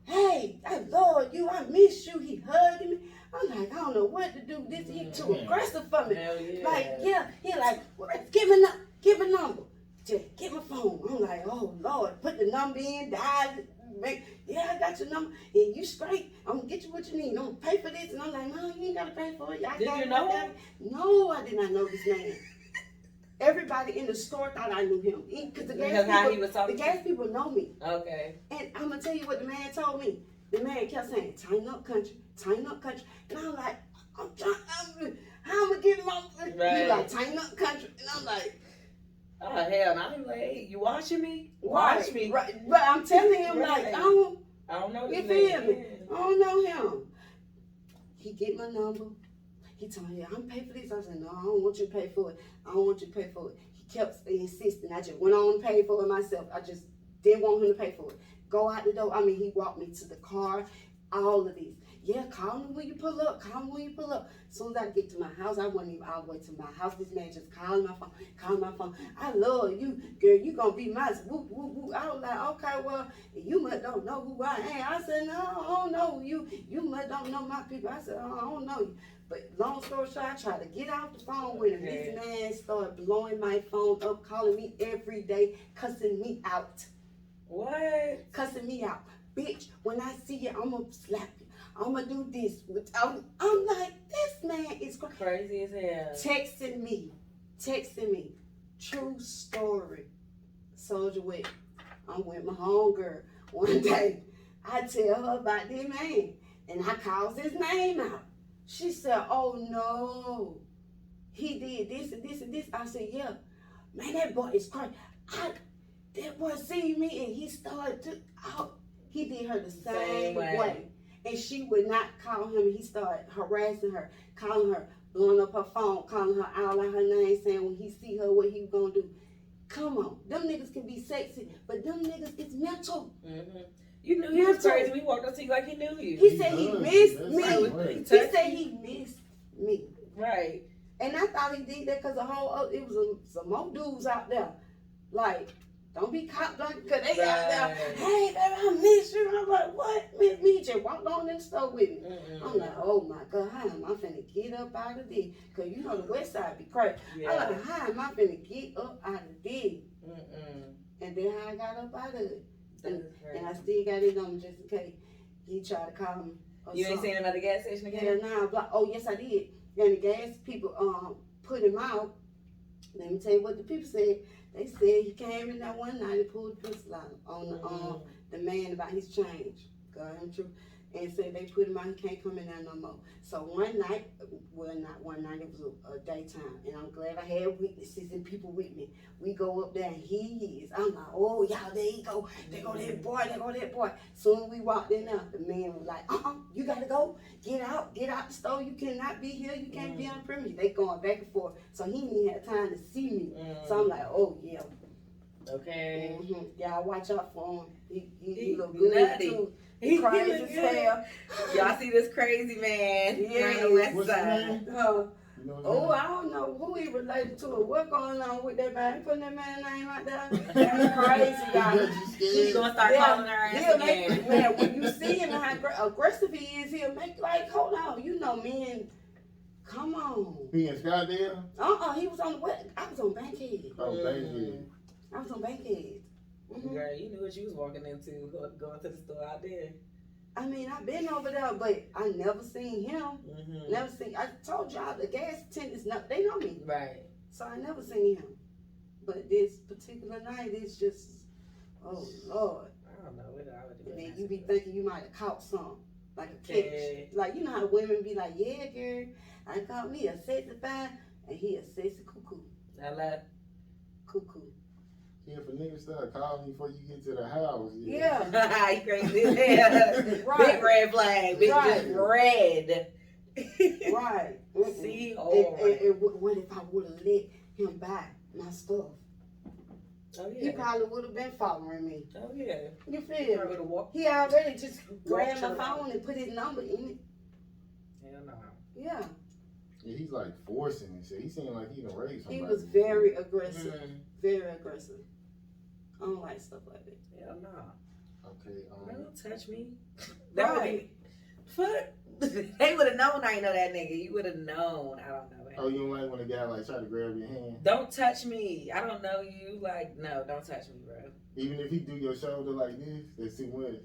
hey, I love you. I miss you. He hugged me. I'm like, I don't know what to do. This he too aggressive for me. Hell yeah. Like, he like, well, give a number. Just get my phone. I'm like, oh Lord, put the number in, dial it. I got your number, and you straight. I'm gonna get you what you need. I'm gonna pay for this, and I'm like, no, you ain't gotta pay for it. Did you know him? No, I did not know this man. Everybody in the store thought I knew him because the gas people know me. Okay. And I'm gonna tell you what the man told me. The man kept saying, "Tighten up, country, tighten up, country," and I'm like, how I'm gonna get my? Right. You like tighten up, country, and I'm like. Oh hell! Now I'm like, hey, you watching me? Watch me, right? But I'm telling him like I don't know. You feel me? I don't know him. He get my number. He told me, I'm pay for this. I said, no, I don't want you to pay for it. I don't want you to pay for it. He kept insisting. I just went on and paid for it myself. I just didn't want him to pay for it. Go out the door. I mean, he walked me to the car. All of these. Yeah, call me when you pull up. Call me when you pull up. As soon as I get to my house, I wasn't even all the way to my house. This man just calling my phone. I love you, girl. You gonna be my whoop, whoop, whoop. I was like, okay, well, you must don't know who I am. I said, no, I don't know you. You must don't know my people. I said, oh, I don't know you. But long story short, I tried to get off the phone with him. This man started blowing my phone up, calling me every day, cussing me out. What? Cussing me out. Bitch, when I see you, I'm gonna slap you. I'm gonna do this. I'm like, this man is crazy as hell. Texting me. True story. Soldier Wet. I'm with my homegirl. One day, I tell her about this man, and I calls his name out. She said, oh no, he did this and this and this. I said, yeah. Man, that boy is crazy. That boy seen me, and he started to he did her the same way. And she would not call him, and he started harassing her, calling her blowing up her phone, calling her out her name, saying when he see her, what he gonna do. Come on, them niggas can be sexy, but them niggas is mental. Mm-hmm. You knew he was crazy. We walked up to you like he knew you. He said he missed me. Right. He said he missed me. Right. And I thought he did that because it was some more dudes out there. Like, don't be caught like, because they out there, hey, baby, I miss you. I'm like, what? Miss me? Just walked on in the store with me. I'm like, oh my God, how am I finna get up out of there? Because you know the west side be crazy. Yeah. I'm like, how am I finna get up out of there? And then how I got up out of it. And I still got it on just in case he tried to call me. You ain't seen him at the gas station again? Yeah, nah, oh, yes, I did. And the gas people put him out. Let me tell you what the people said. They said he came in that one night and pulled the pistol out on the man about his change. God, I'm true. And said they put him out, he can't come in there no more. So one night, well, not one night, it was a daytime. And I'm glad I had witnesses and people with me. We go up there and he is. I'm like, oh, y'all, there you go. There go that boy, there go that boy. Soon as we walked in there, the man was like, you got to go. Get out the store. You cannot be here. You can't be on the premises. They going back and forth. So he didn't even have time to see me. So I'm like, oh, yeah. Okay. Y'all watch out for him. He look good, nutty. too. He crazy as hell. Y'all see this crazy man Yeah. on the west What's side. his name? I don't know who he related to or what going on with that man. He putting that man's name out there. He's crazy, guy. He's gonna start calling her ass again. Man, when you see him and how aggressive he is, he'll make like, hold on, you know, men. Come on. He in Scottsdale? He was on the what? I was on Bankhead. Oh, Bankhead. I was on Bankhead. Girl, you knew what you was walking into going to the store out there. I mean, I've been over there, but I never seen him. Never seen. I told y'all the gas attendants, they know me. Right. So I never seen him. But this particular night, it's just, oh Lord. I don't know what I would do. And then you be thinking you might have caught some, like a catch. Like, you know how the women be like, yeah, girl, I caught me a sexy fine, and he a sexy cuckoo. I like Cuckoo. Yeah, if a nigga start calling you before you get to the house. Yeah. you crazy as hell. Right. Big red flag. Big Right. just red. Right. See? And what if I would have let him buy my stuff? Oh, He yeah. probably would have been following me. Oh, yeah. You Probably feel me? would have walked. He already just grabbed my Walked phone and put his number in it. Hell no. Yeah. Yeah, he's like forcing and shit. He seemed like he done raped somebody. He was very aggressive. Very aggressive. I don't like stuff like that. Hell no. Okay. Don't touch me. That would be. Fuck. They would have known I ain't know that nigga. You would have known. I don't know. Oh, you don't like when a guy like try to grab your hand? Don't touch me. I don't know you. Like, no, don't touch me, bro. Even if he do your shoulder like this, that's too much.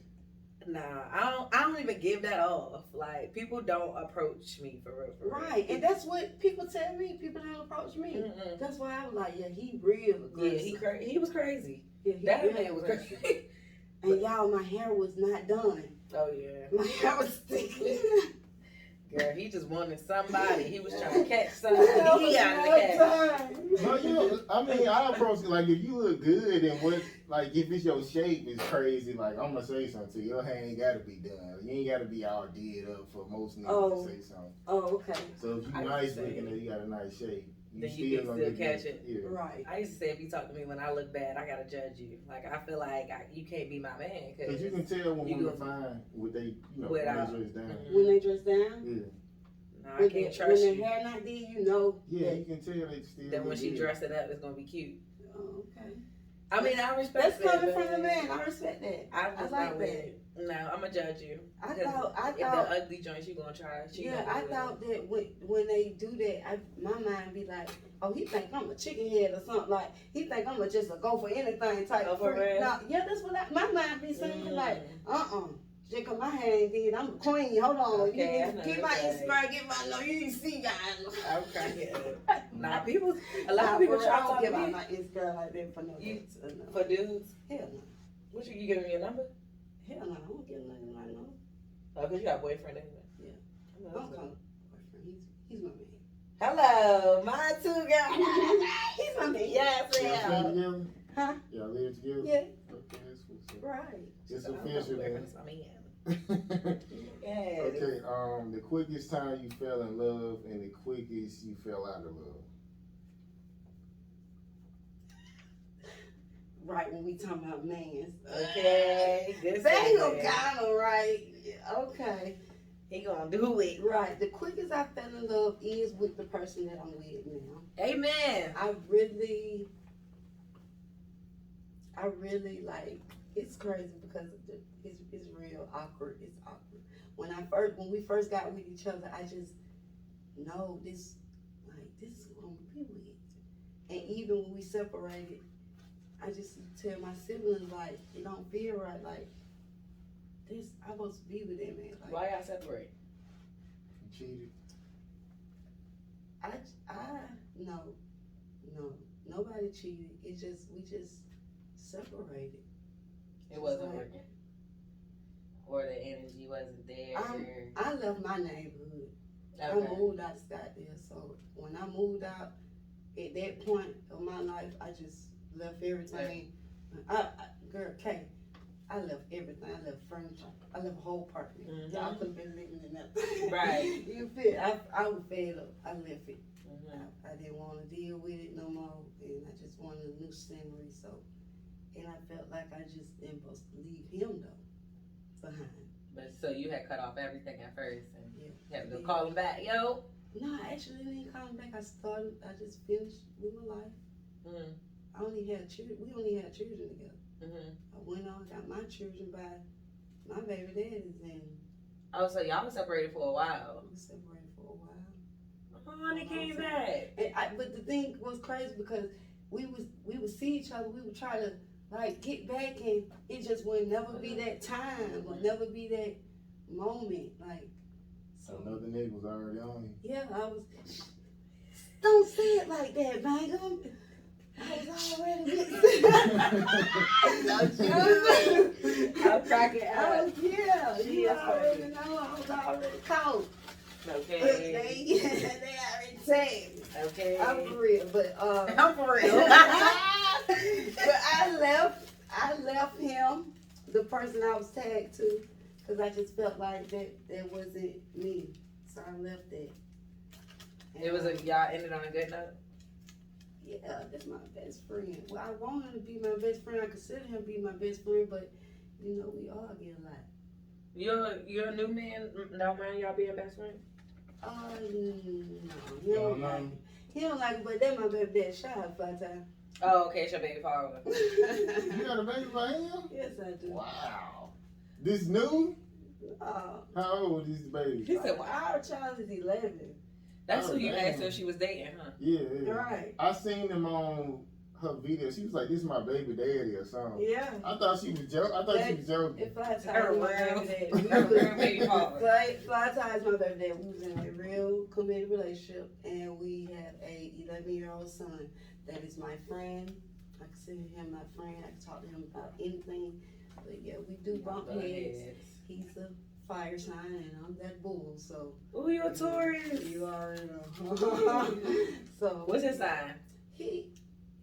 Nah, I don't even give that off. Like, people don't approach me for real. Right, and that's what people tell me. People don't approach me. That's why I was like, yeah, he real aggressive. Yeah, he was crazy. Yeah, he That real man was aggressive. crazy. And y'all, my hair was not done. Oh yeah. My hair was sticky. Girl, he just wanted somebody. He was trying to catch somebody. He got to catch. No, I mean, I approach it like if you look good and what, like if it's your shape is crazy, like I'm gonna say something to you. Your hand ain't gotta be done. You ain't gotta be all dead up for most niggas to say something. Oh, okay. So if you nice looking and you got a nice shape, then you can still catch it. Yeah. Right. I used to say if you talk to me when I look bad, I gotta judge you. Like I feel like you can't be my man Cause you can tell when women fine what they, when they dress down. When they dress down. Yeah. No, I can't trust you. When their hair not did, you know. Yeah, you can tell they still. Then when she dressed it up, it's gonna be cute. Oh, okay. I mean, I respect That's that. coming from a man. I respect that. I like that. No, I'm gonna judge you. I If thought the ugly joints you gonna try, I thought that when they do that, my mind be like, oh, he think I'm a chicken head or something. Like he think I'm just a go for anything type of for real? Now, yeah, that's what my mind be saying. Like, just cause my hair ain't did, I'm a queen. Hold on, Okay, get my Instagram, get my no, you didn't see guys. Okay, yeah. Nah, a lot of people try to talk give to out me. my Instagram like that for no dudes. For dudes? Hell no. What you giving me a number? Hell no, I don't give nothing right now. Oh, cause you got a boyfriend anyway. Yeah. I don't call him boyfriend. He's my man. Hello, mine too, girl. He's my man. Yes, Y'all yeah. stay together? Huh? Y'all live together? Yeah. Okay, that's what's up. Right. It's So I'm official, not man. boyfriend, it's my man. Yes. Okay, the quickest time you fell in love and the quickest you fell out of love. Right when we talking about mans. Okay. This Bangem is kind of right. Yeah, okay. he gonna do it. Right. The quickest I fell in love is with the person that I'm with now. Amen. I really like. It's crazy because it's real awkward. It's awkward. When we first got with each other, I just know this is what I'm gonna be with. And even when we separated, I just tell my siblings like it don't feel right. Like this, I'm supposed to be with them, man. Like, Why y'all separate? You cheated. No, nobody cheated. We just separated. It wasn't Like, working. Or the energy wasn't there. I left my neighborhood. I Okay. moved out Scottsdale. So when I moved out, at that point of my life, I just left everything. Girl, Kay, I left everything. I left furniture. I left a whole apartment. Mhm. Y'all could have been living in that. Right. You feel? I was fed up. I left it. Mhm. I didn't want to deal with it no more, and I just wanted a new scenery. So, and I felt like I just didn't supposed to leave him though behind. But so you had cut off everything at first and Yeah. you had to go call him back. Yo. No, I actually didn't call him back. I just finished with my life. Mm. I only had children. We only had children together. Mhm. I went on, got my children by my baby daddies, and Oh, so y'all was separated for a while. we were separated for a while. Oh, and he came back. But the thing was crazy because we would see each other. We would try to like get back, and it just would never be that time. Would never be that moment. Like so. Another nigga was already on you. Yeah, I was. Don't say it like that, Bangem. I was already with Don't you do it. I'm cracking up. Yeah, She you is already funny. know I was already caught. Okay. They already tagged me. Okay. I'm for real, but I'm for real. but I left him, the person I was tagged to, because I just felt like that wasn't me. So I left that. And, It was y'all ended on a good note. yeah, that's my best friend. Well, I want him to be my best friend. I consider him to be my best friend, but you know we argue a lot. You're a new man. Don't mind y'all being best friends. No, he don't no. like it. He don't like it, but that my baby dad shot 5 times. Oh, okay. It's your baby father. You got a baby by him? Yes, I do. Wow. This new? How old is this baby? He said, "Wow." Our child is 11. That's Oh, who you damn. asked her if she was dating, huh? Yeah. Right. I seen them on her video. She was like, "This is my baby daddy" or something. Yeah. I thought she was joking. If 5 times Her my real- baby dad. her real baby father. 5 times my baby dad. We was in a real committed relationship, and we have a 11-year-old son that is my friend. I consider him my friend. I can talk to him about anything. But yeah, we do bump heads. He's a fire sign, and I'm that bull. So. Ooh, you're a Taurus. You already know. So. What's his sign? He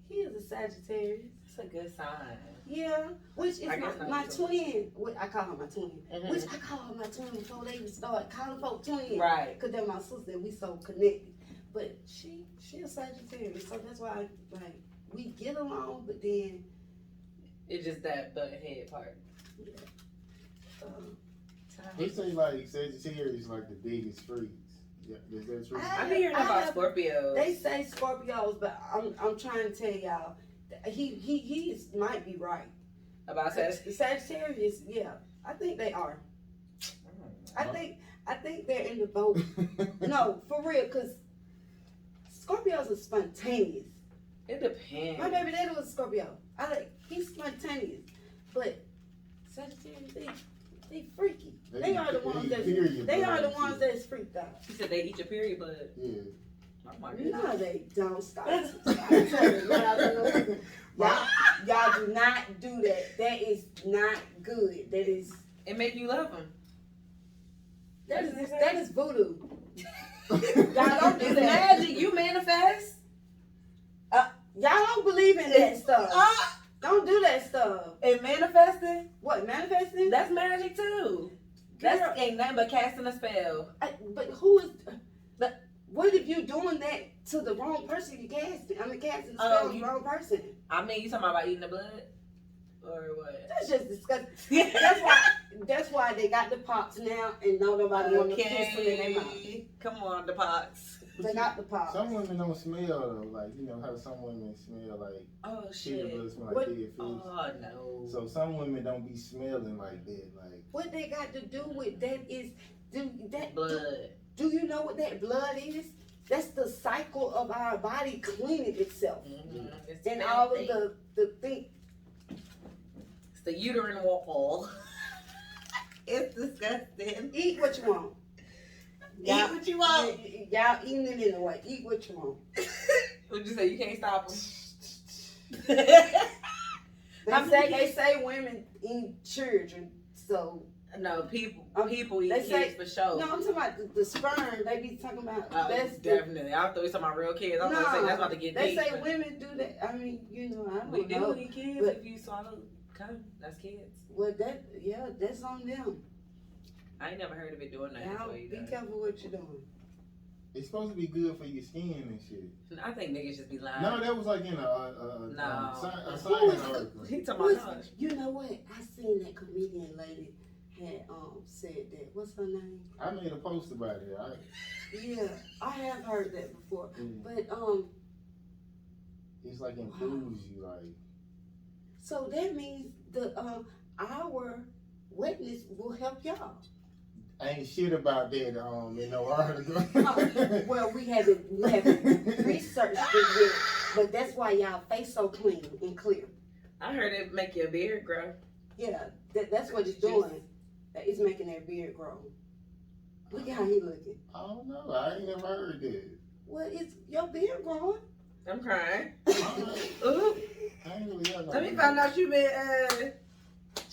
is a Sagittarius. It's a good sign. Yeah, which is I guess not my the twin. I call her my twin. Mhm. Which I call her my twin before they even start calling folk twin. Right. Cause they're my sister. We so connected. But she a Sagittarius, so that's why we get along. But then It's just that butt head part. They say like Sagittarius like the biggest freaks. Yeah, is that true? I've been hearing about Scorpios. They say Scorpios, but I'm trying to tell y'all, he might be right. About Sagittarius, yeah, I think they are. I think they're in the boat. No, for real, cause Scorpios are spontaneous. It depends. My baby daddy was a Scorpio. He's spontaneous, but Sagittarius, they freaky. They are the ones that's freaked out. She said they eat your period blood. Yeah. Oh my goodness. No, they don't. Stop. Y'all do not do that. That is not good. That is. It make you love them. That is voodoo. Y'all don't do that. Magic. You manifest. Y'all don't believe in that stuff. Don't do that stuff. And manifesting. What, manifesting? That's magic too. That ain't nothing but casting a spell. But who is? But what if you doing that to the wrong person? You casting. I mean, casting the spell on the wrong person. I mean, you talking about eating the blood, or what? That's just disgusting. That's why they got the pops now, and now nobody want to kiss them in their mouth. Come on, the pops. They got the pops. Some women don't smell though, like you know how some women smell like shit. Blood smell like dead fish. Oh no. So some women don't be smelling like that. Like what they got to do with that is blood. Do you know what that blood is? That's the cycle of our body cleaning itself. Mm-hmm. And all of the thing. It's the uterine wall. It's disgusting. Eat what you want. Eat what you want. Y'all eating it anyway. Eat what you want. What'd you say? You can't stop them. They say women eat children, so. No, people eat kids for sure. No, I'm talking about the sperm. They be talking about. That's definitely. I thought we talking about real kids. I'm gonna say that's about to get deep. They say but women do that. I mean, you know, I don't we know. We do eat kids if you swallow cum. That's kids. Well, that's on them. I ain't never heard of it doing that. Now, be careful what you're doing. it's supposed to be good for your skin and shit. I think niggas just be lying. No, that was like in a science article. He talking about you know what? I seen that comedian lady had said that. What's her name? I made a post about it. Yeah, I have heard that before. But it's like improves you like. So that means our wetness will help y'all. Ain't shit about that in no article. Well, we haven't researched it yet, but that's why y'all face so clean and clear. I heard it make your beard grow. Yeah, that's what it's doing. It's making that beard grow. Look at how he looking. I don't know. I ain't never heard that. Well, it's your beard growing. I'm crying. Ooh. I ain't really got no Let me find out you been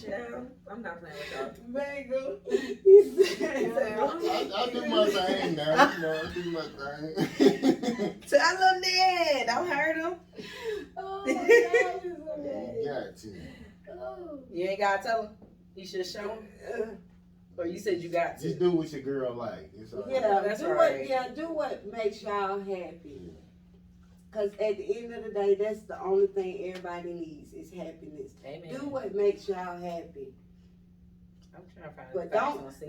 child. I'm not playing with y'all. Bagel. I do my thing now. You know, I do my thing. Tell him then. Don't hurt him. Oh, my God. You got to. Oh. You ain't gotta tell him. You should show him. Or you said you got to. Just do what your girl like. It's all right. Yeah, that's right. Do what makes y'all happy. Because at the end of the day, that's the only thing everybody needs is happiness. Amen. Do what makes y'all happy. I'm trying to find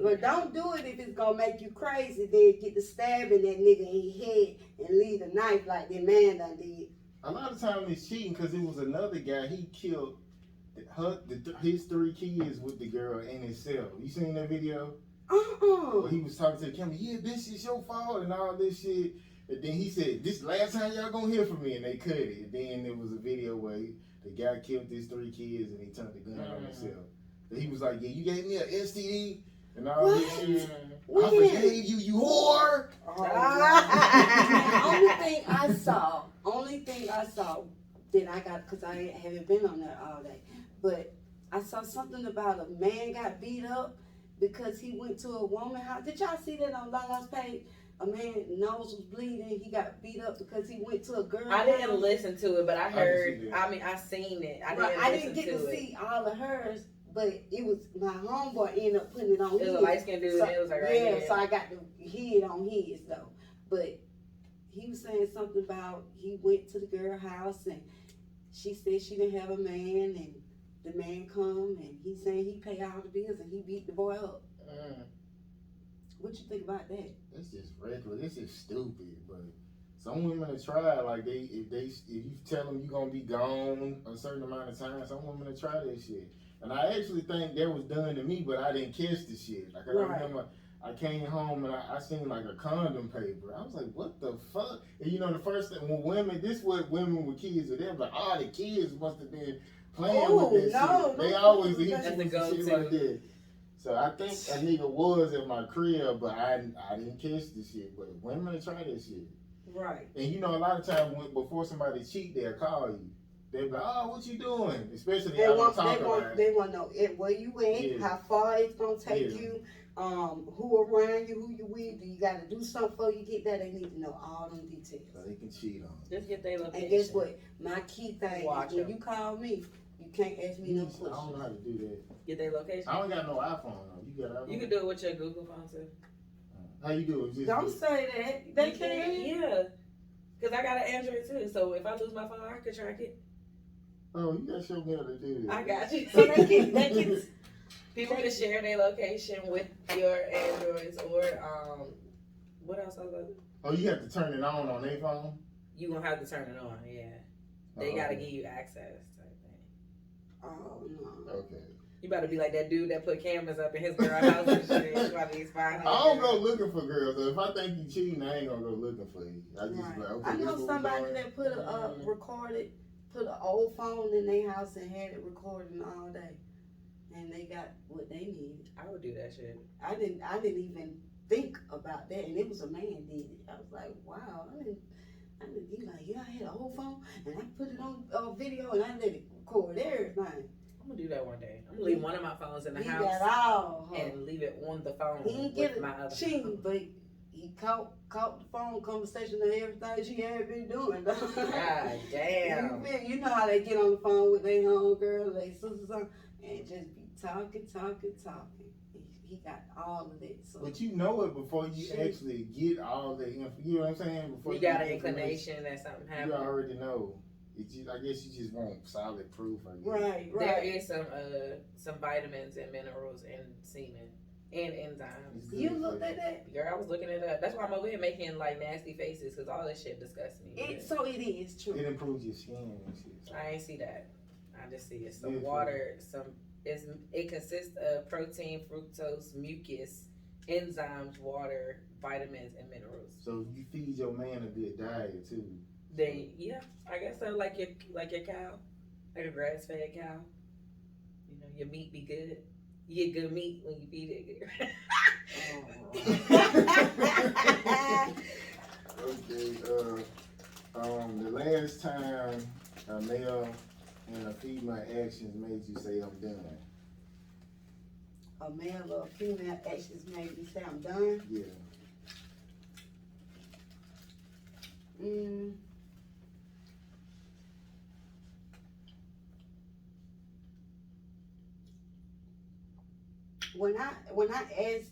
but don't do it if it's gonna make you crazy. Then get to stabbing that nigga in his head and leave a knife like that man done did. A lot of times it's cheating because it was another guy. He killed his 3 kids with the girl in his cell. You seen that video? Where he was talking to the camera. Yeah, bitch, it's your fault and all this shit. And then he said, "This last time y'all gonna hear from me," and they cut it. And then there was a video where the guy killed his 3 kids and he turned the gun on himself. And he was like, "Yeah, you gave me an STD and all this shit. I forgave you, you whore." Only thing I saw that I got, because I haven't been on there all day, but I saw something about a man got beat up because he went to a woman's house. Did y'all see that on Lala's page? A man nose was bleeding. He got beat up because he went to a girl. I didn't listen to it, but I heard. I mean, I seen it. I didn't get to see all of hers, but it was my homeboy ended up putting it on. It was a light skinned dude. So, it was like so I got the head on his though. But he was saying something about he went to the girl house and she said she didn't have a man and the man come and he saying he pay all the bills and he beat the boy up. What you think about that? It's just regular. This is stupid. But some women will try. Like if you tell them you gonna be gone a certain amount of time, some women will try that shit. And I actually think that was done to me, but I didn't catch the shit. Like I remember, I came home and I seen like a condom paper. I was like, what the fuck? And you know, the first thing when women, this is what women with kids are. They're like, the kids must have been playing with that shit. They always hit you with some shit like that. So I think a nigga was at my crib, but I didn't catch the shit. But women try that shit. Right. And you know, a lot of times before somebody cheat, they'll call you. They'll be like, "Oh, what you doing?" Especially they want to know where you went, how far it's gonna take you, who around you, who you with. Do you got to do something before you get there? They need to know all them details. So they can cheat on you. Just get their location. And guess what? My key thing is when you call me, you can't ask me no questions. I don't know how to do that. Get their location. I don't got no iPhone though. You got iPhone? You can do it with your Google phone too. How you do it? Just Don't say that. They can. Yeah. Because I got an Android too. So if I lose my phone, I can track it. Oh, you gotta show me how to do that. I got you. So they can. People can share their location with your Androids or what else I love? Oh, you have to turn it on their phone? You gonna have to turn it on, yeah. They gotta give you access type thing. Oh no. Okay. You better be like that dude that put cameras up in his girl house and shit while he's fine. I don't go looking for girls. So if I think you cheating, I ain't gonna go looking for you. I just Right. like, okay, I know this what somebody we doing. that put put an old phone in their house and had it recording all day, and they got what they needed. I would do that shit. I didn't even think about that, and it was a man did it. I was like, wow. I didn't. He like, yeah, I had an old phone and I put it on video and I let it record everything. I'm gonna do that one day. I'm gonna leave one of my phones in the He house got all. and leave it on the phone He didn't with get my it other cheating, phone. but he caught the phone conversation and everything she had been doing. God damn. You know how they get on the phone with their homegirl, their sister, and just be talking. He got all of that. So. But you know it before you actually get all the info. You know what I'm saying? Before You got get an information, inclination that something happened. You already know. I guess you just want solid proof. I guess. Right. There is some vitamins and minerals in semen and enzymes. You looked at that? Girl, I was looking it up. That's why I'm over here making like nasty faces because all this shit disgusts me. So it is true. It improves your skin and shit. I ain't see that. I just see it's some Yeah, water, it consists of protein, fructose, mucus, enzymes, water, vitamins, and minerals. So you feed your man a good diet too. I guess so. Like your cow, like a grass-fed cow. You know, your meat be good. You get good meat when you feed it. Okay. The last time a male and a female actions made you say I'm done. A male or a female actions made me say I'm done. Yeah. When I ask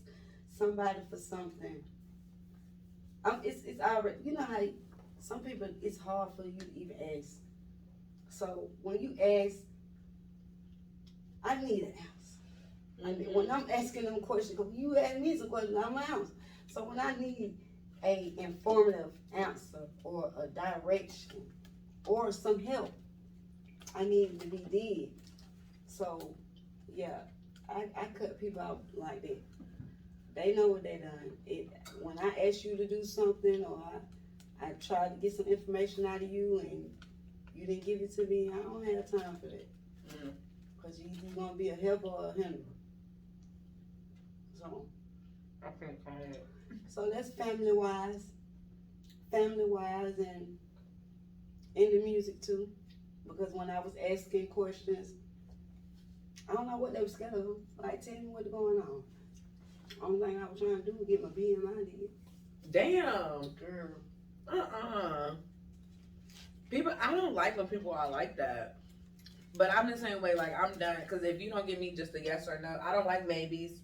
somebody for something, it's already, you know how some people, it's hard for you to even ask. So when you ask, I need an answer. I mean, when I'm asking them questions, because you ask me some questions, I'm answer. So when I need a informative answer or a direction or some help, I need it to be did. So yeah, I cut people out like that. They know what they done. When I ask you to do something or I try to get some information out of you and you didn't give it to me, I don't have time for that. Because you're either going to be a helper or a hinderer. So that's family-wise and in the music too. Because when I was asking questions, I don't know what they were scared of. Like, tell me what's going on. Only thing I was trying to do was get my BMI did. Damn. Girl. People, I don't like when people are like that. But I'm the same way, like, I'm done. Because if you don't give me just a yes or no, I don't like maybes.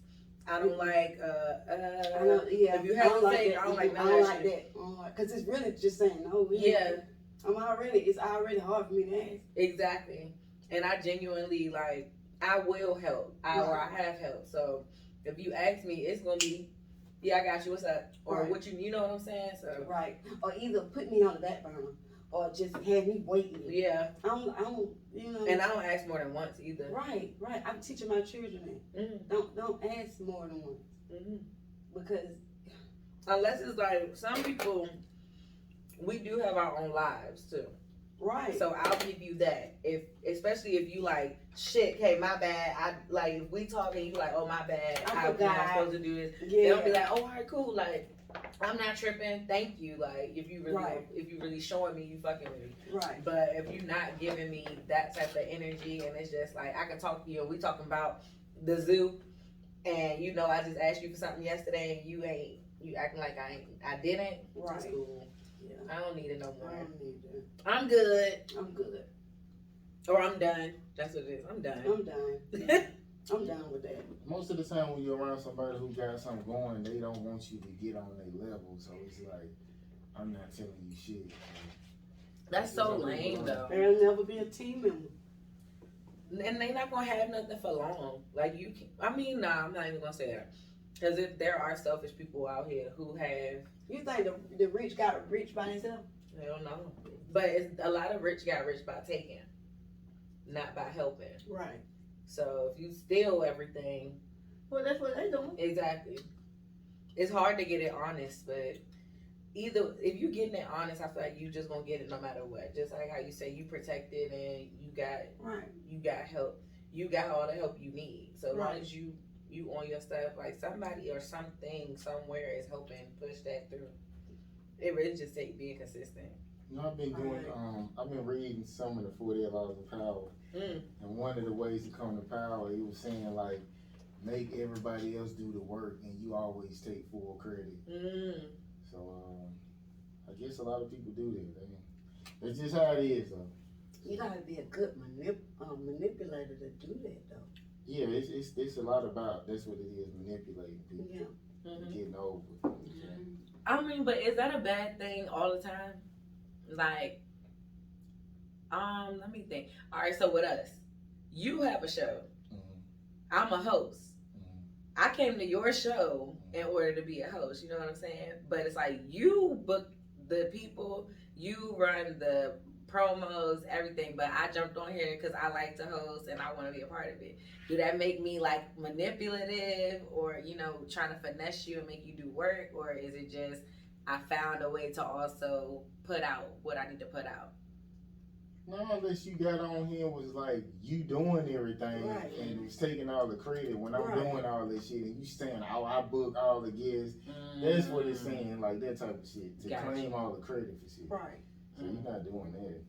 I don't like, if you hesitate, I don't like none of that shit. Because it's really just saying no. Yeah. It's already hard for me to ask. Exactly. And I genuinely, like, I will help. Or I have helped. So if you ask me, it's going to be, yeah, I got you, what's up? Or what you know what I'm saying? So right. Or either put me on the back burner or just have me waiting. Yeah. I don't, you know. And I don't ask more than once either. Right. I'm teaching my children that. Don't ask more than once. Because unless it's like, some people, we do have our own lives too. Right. So I'll give you that. Especially if you like, shit, hey, my bad. If we talk and you like, oh, my bad. I'm not supposed to do this. Yeah. They'll be like, oh, all right, cool. Like, I'm not tripping. Thank you. Like, if you really showing me you fucking with me. Right. But if you're not giving me that type of energy and it's just like, I can talk to you and we talking about the zoo and you know I just asked you for something yesterday and you acting like I didn't. Right. It's cool. Yeah. I don't need it no more. I don't need that. I'm good. I'm good. Or I'm done. That's what it is. I'm done. I'm down with that. Most of the time when you're around somebody who got something going, they don't want you to get on their level. So it's like, I'm not telling you shit. That's so lame though. There'll never be a team member. And they not gonna have nothing for long. Like you can, I mean, nah, I'm not even gonna say that. Because if there are selfish people out here who have, You think the rich got rich by themselves? I don't know. But it's, a lot of rich got rich by taking, not by helping. Right. So if you steal everything, Well, that's what they doing. exactly. It's hard to get it honest, but either if you getting it honest, I feel like you just gonna get it no matter what. Just like how you say you protected and you got help. You got all the help you need. So as long as you on your stuff, like somebody or something somewhere is helping push that through. It really just take being consistent. You know, I've been doing, I've been reading some of the 48 Laws of Power. And one of the ways to come to power, it was saying like, make everybody else do the work and you always take full credit. So I guess a lot of people do that. That's just how it is though. You gotta be a good manipulator to do that though. Yeah, it's a lot about, that's what it is, manipulating people. Yeah. And getting over. I mean, but is that a bad thing all the time? Like, let me think. All right, so with us, you have a show. I'm a host. I came to your show in order to be a host. You know what I'm saying? But it's like you book the people, you run the promos, everything. But I jumped on here because I like to host and I want to be a part of it. Do that make me like manipulative or trying to finesse you and make you do work, or is it just I found a way to also put out what I need to put out? No, unless you got on here was like you doing everything and was taking all the credit when I'm doing all this shit and you saying, oh, I book all the guests. That's what it's saying, like that type of shit. To claim all the credit for shit. Right. So you're not doing that.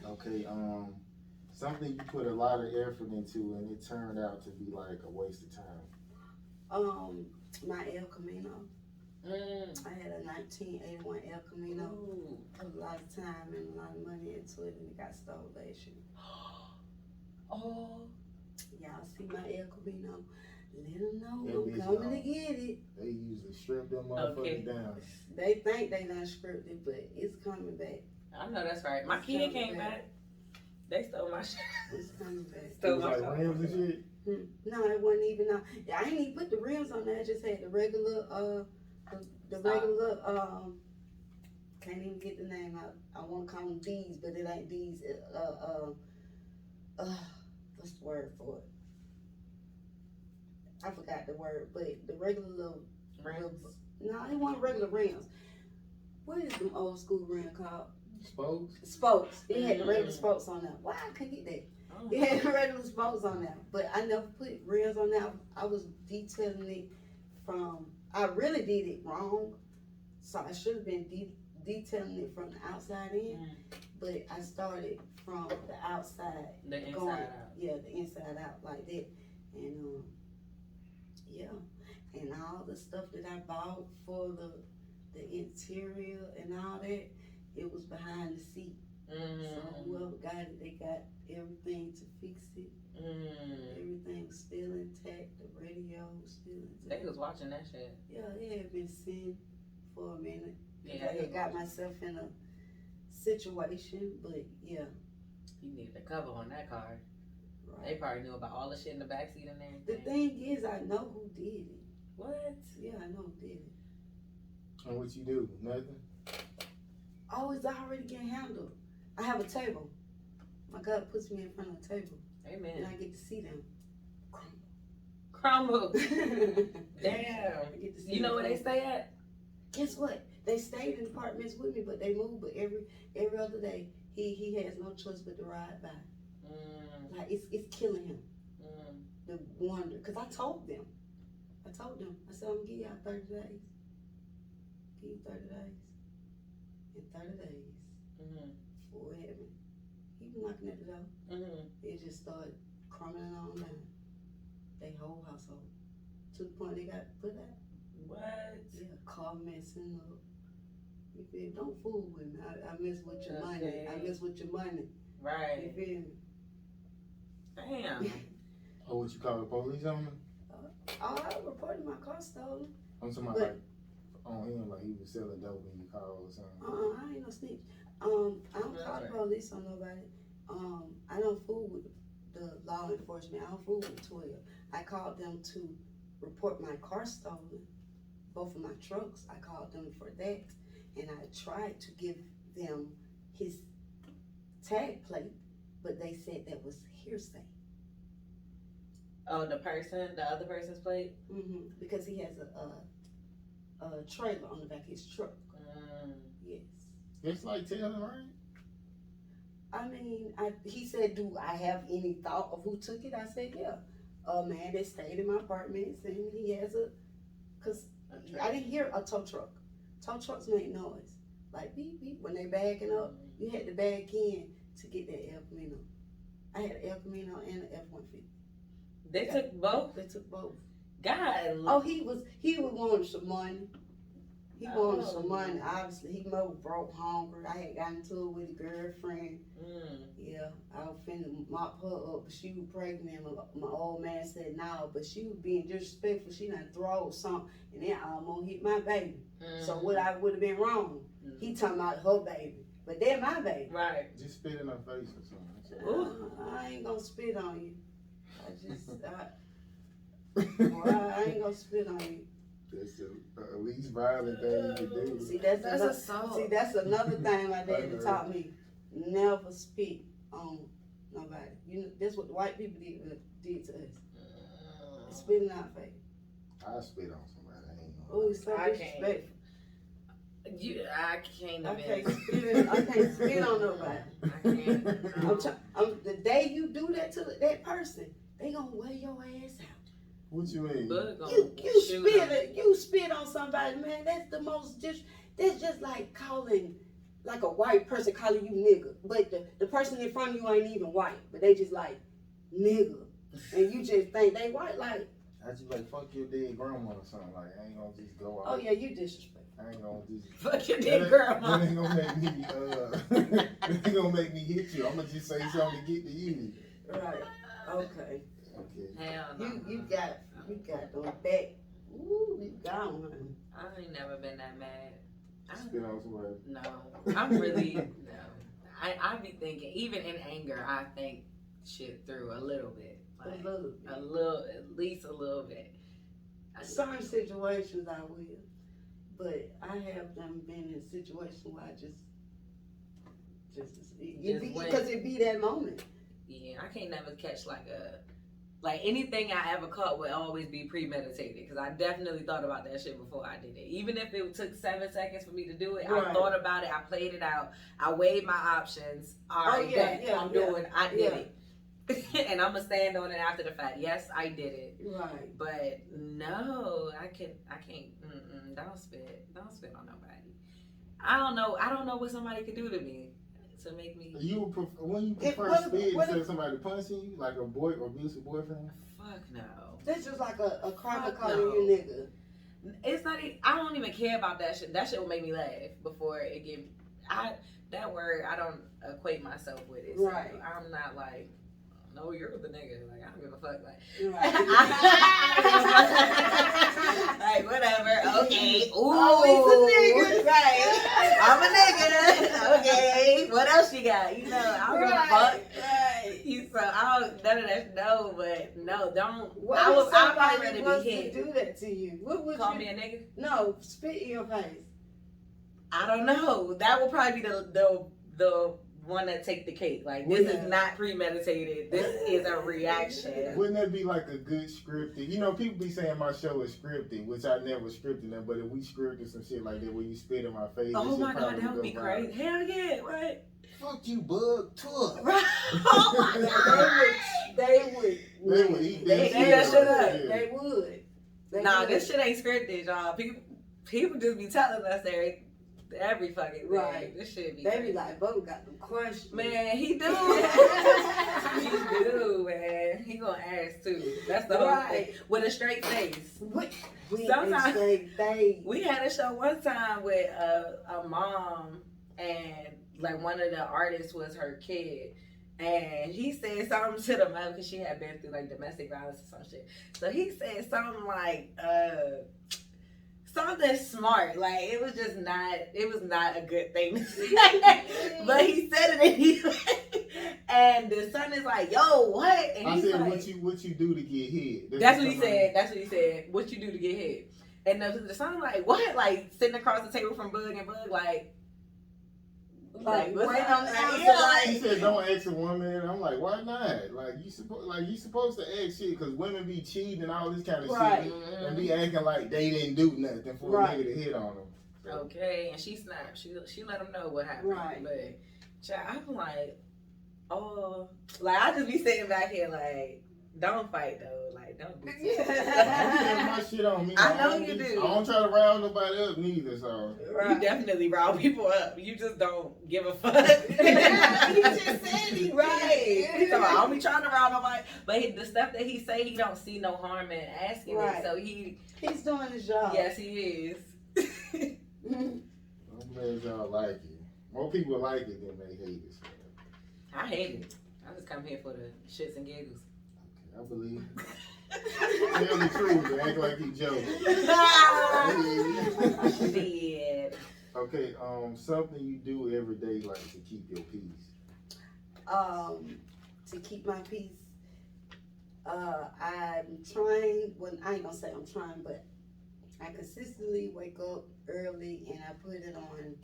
Okay, something you put a lot of effort into and it turned out to be like a waste of time. My El Camino. I had a 1981 El Camino. Put a lot of time and a lot of money into it, and it got stolen last year. Oh, y'all see my El Camino? Let them know I'm coming to get it. They usually strip them motherfuckers down. They think they done stripped it, but it's coming back. I know that's right. My kid came back. They stole my shit. It's coming back. Stole my like rims and shit. No, it wasn't even. I ain't even put the rims on there. I just had the regular. The regular, can't even get the name out. I want to call them D's, but it ain't D's. What's the word for it? I forgot the word, but the regular little rims. No, it wasn't regular rims. What is them old school rim called? Spokes. Spokes. It had the regular spokes on there. Why I couldn't get that? It had the regular spokes on there, but I never put rims on there. I was detailing it from. I really did it wrong, so I should have been detailing it from the outside in, but I started from the outside, the inside out. Yeah, the inside out like that, and and all the stuff that I bought for the interior and all that, it was behind the seat. So whoever got it, they got everything to fix it. Everything was still intact. The radio was still intact. They was watching that shit. Yeah, it had been seen for a minute. Yeah, I had got myself in a situation, but yeah. You needed a cover on that car. Right. They probably knew about all the shit in the backseat and everything. The thing is, I know who did it. What? Yeah, I know who did it. And what you do? Nothing? Oh, it's already getting handled. I have a table. My God puts me in front of a table. Amen. And I get to see them crumble. Damn. You know where they stay at? Guess what? They stayed in apartments with me, but they moved. But every other day, he has no choice but to ride by. Like it's killing him. The wonder, cause I told them. I said I'm gonna give y'all 30 days. Give you 30 days. In 30 days, before it happened, he was knocking at the door. It just started crumbling on down. They whole household. To the point they got put out. What? Yeah, car messing up. You feel? Don't fool with me. I mess with your money. I mess with your money. Right. You feel me? Damn. Or what you call the police on him? I reported my car stolen. I'm talking about like on him, like he was selling dope and you called or something. I ain't no snitch. I don't call the police on nobody. I don't fool with the law enforcement. I don't fool with 12. I called them to report my car stolen. Both of my trucks, I called them for that. And I tried to give them his tag plate, but they said that was hearsay. Oh, the other person's plate? Mm-hmm. Because he has a trailer on the back of his truck. Yes. It's like telling, right? I mean, he said, do I have any thought of who took it? I said, yeah. A man that stayed in my apartment and he has because I didn't hear a tow truck. Tow trucks make noise. Like beep, beep. When they backing up, you had to back in to get that El Camino. I had an El Camino and an F-150. They took both? They took both. God. Oh, he was wanting some money. He wanted some money. Obviously, he broke hungry. I had gotten into it with a girlfriend. Yeah, I was finna mop her up, but she was pregnant. My old man said no, but she was being disrespectful. She done throw something, and then I almost hit my baby. So what I would have been wrong? He talking about her baby, but they're my baby. Right. Just spit in her face or something. I ain't gonna spit on you. I ain't gonna spit on you. That's the least violent thing you can do. See, that's assault. See, that's another thing my daddy taught me. Never spit on nobody. You know, that's what the white people did to us. Spit in our face. I spit on somebody. I ain't gonna. Oh, it's so disrespectful. I can't spit on nobody. I can't. The day you do that to that person, they gonna wear your ass out. What you mean? You spit on somebody, man. That's the most that's just like calling, like a white person calling you nigga. But the person in front of you ain't even white, but they just like nigga. And you just think they white, like. I just like fuck your dead grandma or something. Like I ain't gonna just go out. Oh yeah, you disrespect. I ain't gonna just fuck your dead grandma. That ain't gonna make me that ain't gonna make me hit you. I'm gonna just say something to get to you. Right. Okay. Hell no. You got them back. Ooh, you gone, honey. I ain't never been that mad. Spit on somebody. No, I'm really no. I be thinking, even in anger, I think shit through a little bit. Like, a little, at least a little bit. Certain situations I will, but I have been in situations where I just because it be that moment. Yeah, I can't never catch like anything I ever caught would always be premeditated, because I definitely thought about that shit before I did it. Even if it took 7 seconds for me to do it, right. I thought about it, I played it out, I weighed my options. All right, I did it. And I'm gonna stand on it after the fact. Yes, I did it. Right. But no, I can't. Don't spit on nobody. I don't know what somebody could do to me to make me. When you prefer spit instead of somebody punching you, like a boy or abusive boyfriend? Fuck no. That's just like a cracker calling you nigga. It's not. I don't even care about that shit. That shit will make me laugh before it get. That word, I don't equate myself with it. Right. So I'm not like. No, you're the nigga. Like, I don't give a fuck. Like, like whatever. Okay. Ooh. Always a nigga. Right. I'm a nigga. Okay. What else you got? You know, I don't give a fuck. Right. So I don't, none of that. No, but no, don't. I'd probably rather be hit. Do that to you. What would Call me a nigga? No, spit in your face. I don't know. That would probably be the one that take the cake. Like, this is not premeditated. This is a reaction. Wouldn't that be like a good scripted? You know, people be saying my show is scripted, which I never scripted that. But if we scripted some shit like that where you spit in my face, oh my god, that would be crazy. Hell yeah, right? Fuck you, Bug. Tough. Right. Oh my god. They would eat that shit up. Yeah. They would. Nah, this shit ain't scripted, y'all. People just be telling us every fucking thing. Right. This shit be. They be like, Bug got them questions. Man, he do. He do, man. He gonna ask too. That's the whole thing. With a straight face. Sometimes we had a show one time with a mom, and like one of the artists was her kid, And he said something to the mother because she had been through like domestic violence or some shit. So he said something like, something smart. Like it was not a good thing to say. But he said it anyway. And the son is like, yo, what? And I said, like, what you do to get hit? That's what he said. That's what he said. What you do to get hit? And the son like, what? Like sitting across the table from Bugg, like wait on the answer. Yeah, he said, don't ask a woman. And I'm like, why not? Like you supposed to ask shit because women be cheating and all this kind of shit, and be acting like they didn't do nothing for a nigga to hit on them. So. Okay, and she snapped. She let him know what happened. Right. But I'm like, oh, like I just be sitting back here like, don't fight though. Like don't do I have my shit on me. I know you do. I don't try to rile nobody up neither. So you definitely rile people up. You just don't give a fuck. He just said he right. So I don't be trying to rile nobody. But the stuff that he say, he don't see no harm in asking it. So he's doing his job. Yes, he is. I'm glad y'all like it. More people like it than they hate it. So. I hate it. I just come here for the shits and giggles. I believe. Tell the truth and act like you joking. Dead. Okay, something you do every day like to keep your peace. To keep my peace, I'm trying. Well, I ain't gonna say I'm trying, but I consistently wake up early and I put it on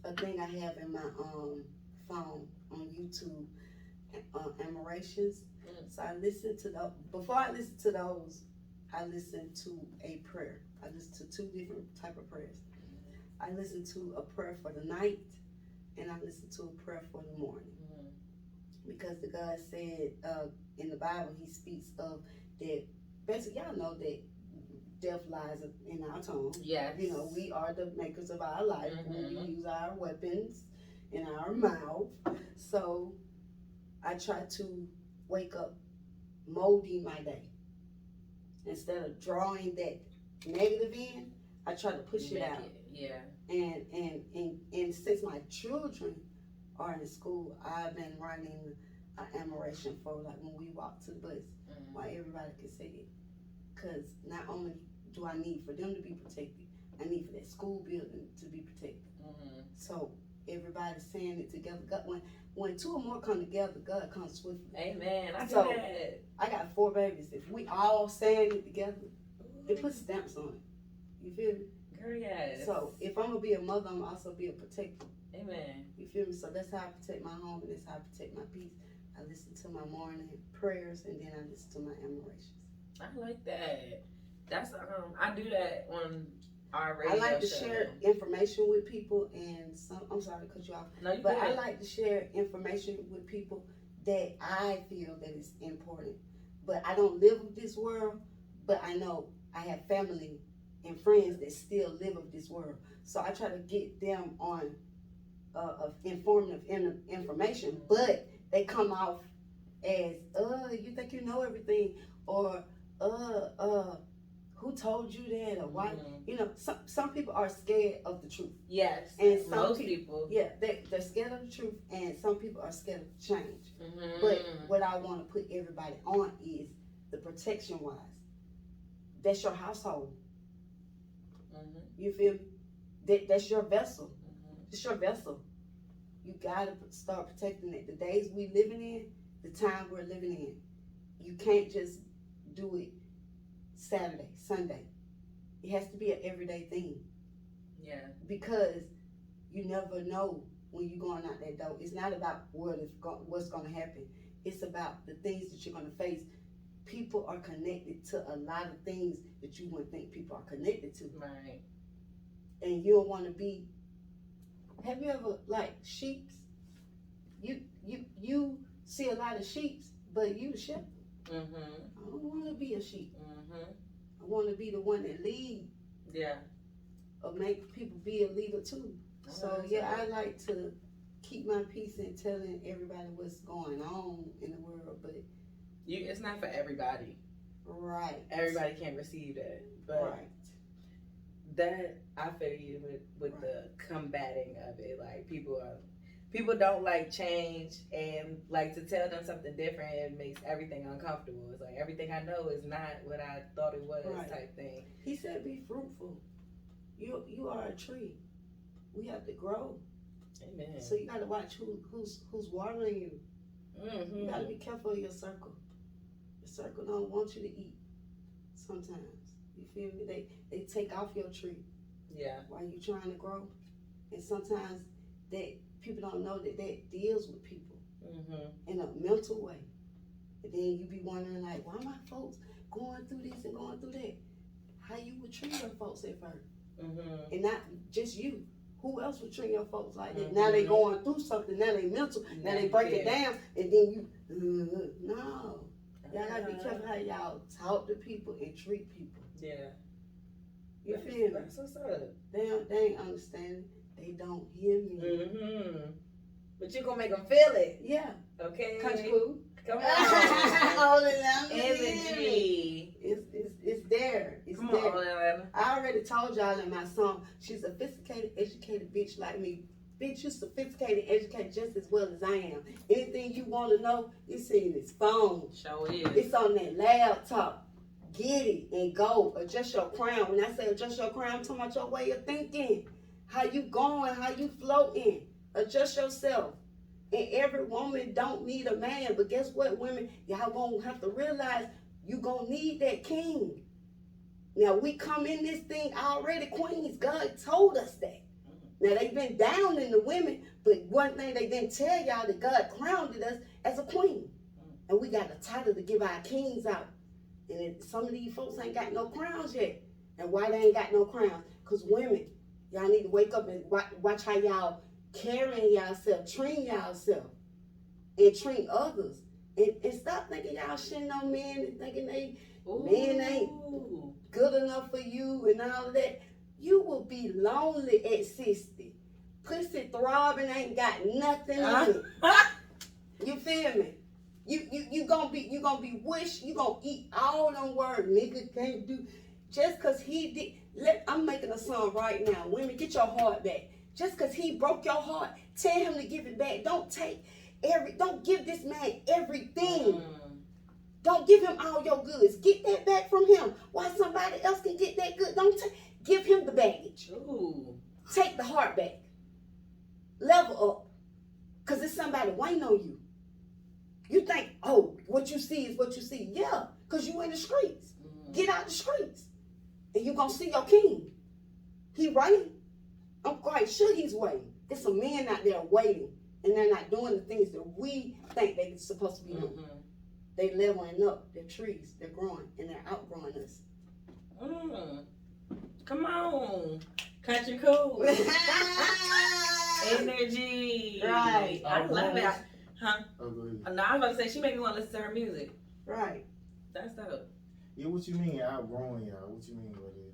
a thing I have in my phone on YouTube, admirations. So I listen to those. Before I listen to those, I listen to a prayer. I listen to two different type of prayers. I listen to a prayer for the night, and I listen to a prayer for the morning. Because the God said in the Bible, He speaks of that. Basically, y'all know that death lies in our tongue. Yes. You know, we are the makers of our life. When we use our weapons in our mouth. So I try to wake up molding my day. Instead of drawing that negative in, I try to push it out. Yeah. And since my children are in school, I've been running an admiration for like when we walk to the bus, why everybody can say it. Because not only do I need for them to be protected, I need for that school building to be protected. So everybody's saying it together. God, when two or more come together, God comes swiftly. Amen. I do So, that. I got 4 babies. If we all saying it together, it puts stamps on it. You feel me? Girl, yes. So if I'm gonna be a mother, I'm also be a protector. Amen. You feel me? So that's how I protect my home, and that's how I protect my peace. I listen to my morning prayers, and then I listen to my admirations. I like that. That's I do that on our radio I like to show. share information with people, and I'm sorry to cut you off, No, but I like to share information with people that I feel that is important. But I don't live with this world, but I know I have family and friends that still live with this world. So I try to get them on informative information, but they come off as, you think you know everything, or who told you that, or why? You know, some people are scared of the truth. Yes, and some most people. Yeah, they're scared of the truth, and some people are scared of change. But what I want to put everybody on is the protection wise. That's your household. You feel me? That's your vessel. It's your vessel. You gotta start protecting it. The days we living in, the time we're living in, you can't just do it Saturday, Sunday. It has to be an everyday thing. Yeah. Because you never know when you're going out that door. It's not about what's going to happen. It's about the things that you're going to face. People are connected to a lot of things that you wouldn't think people are connected to. Right. And you don't want to be. Have you ever, like, sheeps? You see a lot of sheeps, but you the shepherd. I don't want to be a sheep. I want to be the one that lead. Yeah. Or make people be a leader too. So yeah, I like to keep my peace and telling everybody what's going on in the world, but it's not for everybody. Right. Everybody can't receive that. But that I feel you with the combating of it. Like people people don't like change, and like to tell them something different, it makes everything uncomfortable. It's like everything I know is not what I thought it was, Right. type thing. He said, "Be fruitful. You are a tree. We have to grow. Amen. So you got to watch who's watering you. Mm-hmm. You got to be careful of your circle. The circle don't want you to eat. Sometimes you feel me. They take off your tree. Yeah. While you trying to grow, and sometimes that people don't know that deals with people in a mental way. And then you be wondering like, why my folks going through this and going through that? How you would treat your folks at first, and not just you. Who else would treat your folks like that? Now they going through something. Now they mental. Now they break it down, and then you no. Y'all gotta be careful how y'all talk to people and treat people. Yeah. You feel me? That's what's up. They ain't understanding. They don't hear me. But you gonna make them feel it. Yeah. Okay. Kountry Kool. Come on. All in Atlanta. Energy. It's there. It's Come there. on, Atlanta. I already told y'all in my song, she's a sophisticated, educated bitch like me. Bitch, you sophisticated, educated just as well as I am. Anything you want to know, it's in this phone. Show is. It's on that laptop. Get it and go. Adjust your crown. When I say adjust your crown, I'm talking about your way of thinking. How you going, how you floating. Adjust yourself. And every woman don't need a man. But guess what, women? Y'all gonna have to realize you gonna need that king. Now, we come in this thing already, queens. God told us that. Now, they've been down in the women, but one thing they didn't tell y'all that God crowned us as a queen. And we got a title to give our kings out. And some of these folks ain't got no crowns yet. And why they ain't got no crowns? Because women, y'all need to wake up and watch how y'all carrying yourself, treating yourself, and treat others. And stop thinking y'all shitting on men and thinking men ain't good enough for you and all of that. You will be lonely at 60. Pussy throbbing ain't got nothing in it. You feel me? You gonna be wish, you gonna eat all them words. Nigga can't do just cause he did. I'm making a song right now. Women, get your heart back. Just cause he broke your heart, tell him to give it back. Don't give this man everything. Don't give him all your goods. Get that back from him. Why somebody else can get that good? Don't give him the baggage. Ooh. Take the heart back. Level up. Cause it's somebody waiting on you. You think, oh, what you see is what you see. Yeah, cause you in the streets. Get out the streets. And you gonna see your king. He waiting. I'm quite sure he's waiting. There's some men out there waiting. And they're not doing the things that we think they're supposed to be doing. They leveling up. They're trees. They're growing. And they're outgrowing us. Come on. Kountry Kool. Energy. Right. I love it. Huh? Oh, go ahead. No, I was about to say, she made me want to listen to her music. Right. That's dope. Yeah, what you mean outgrowing y'all? What you mean by that?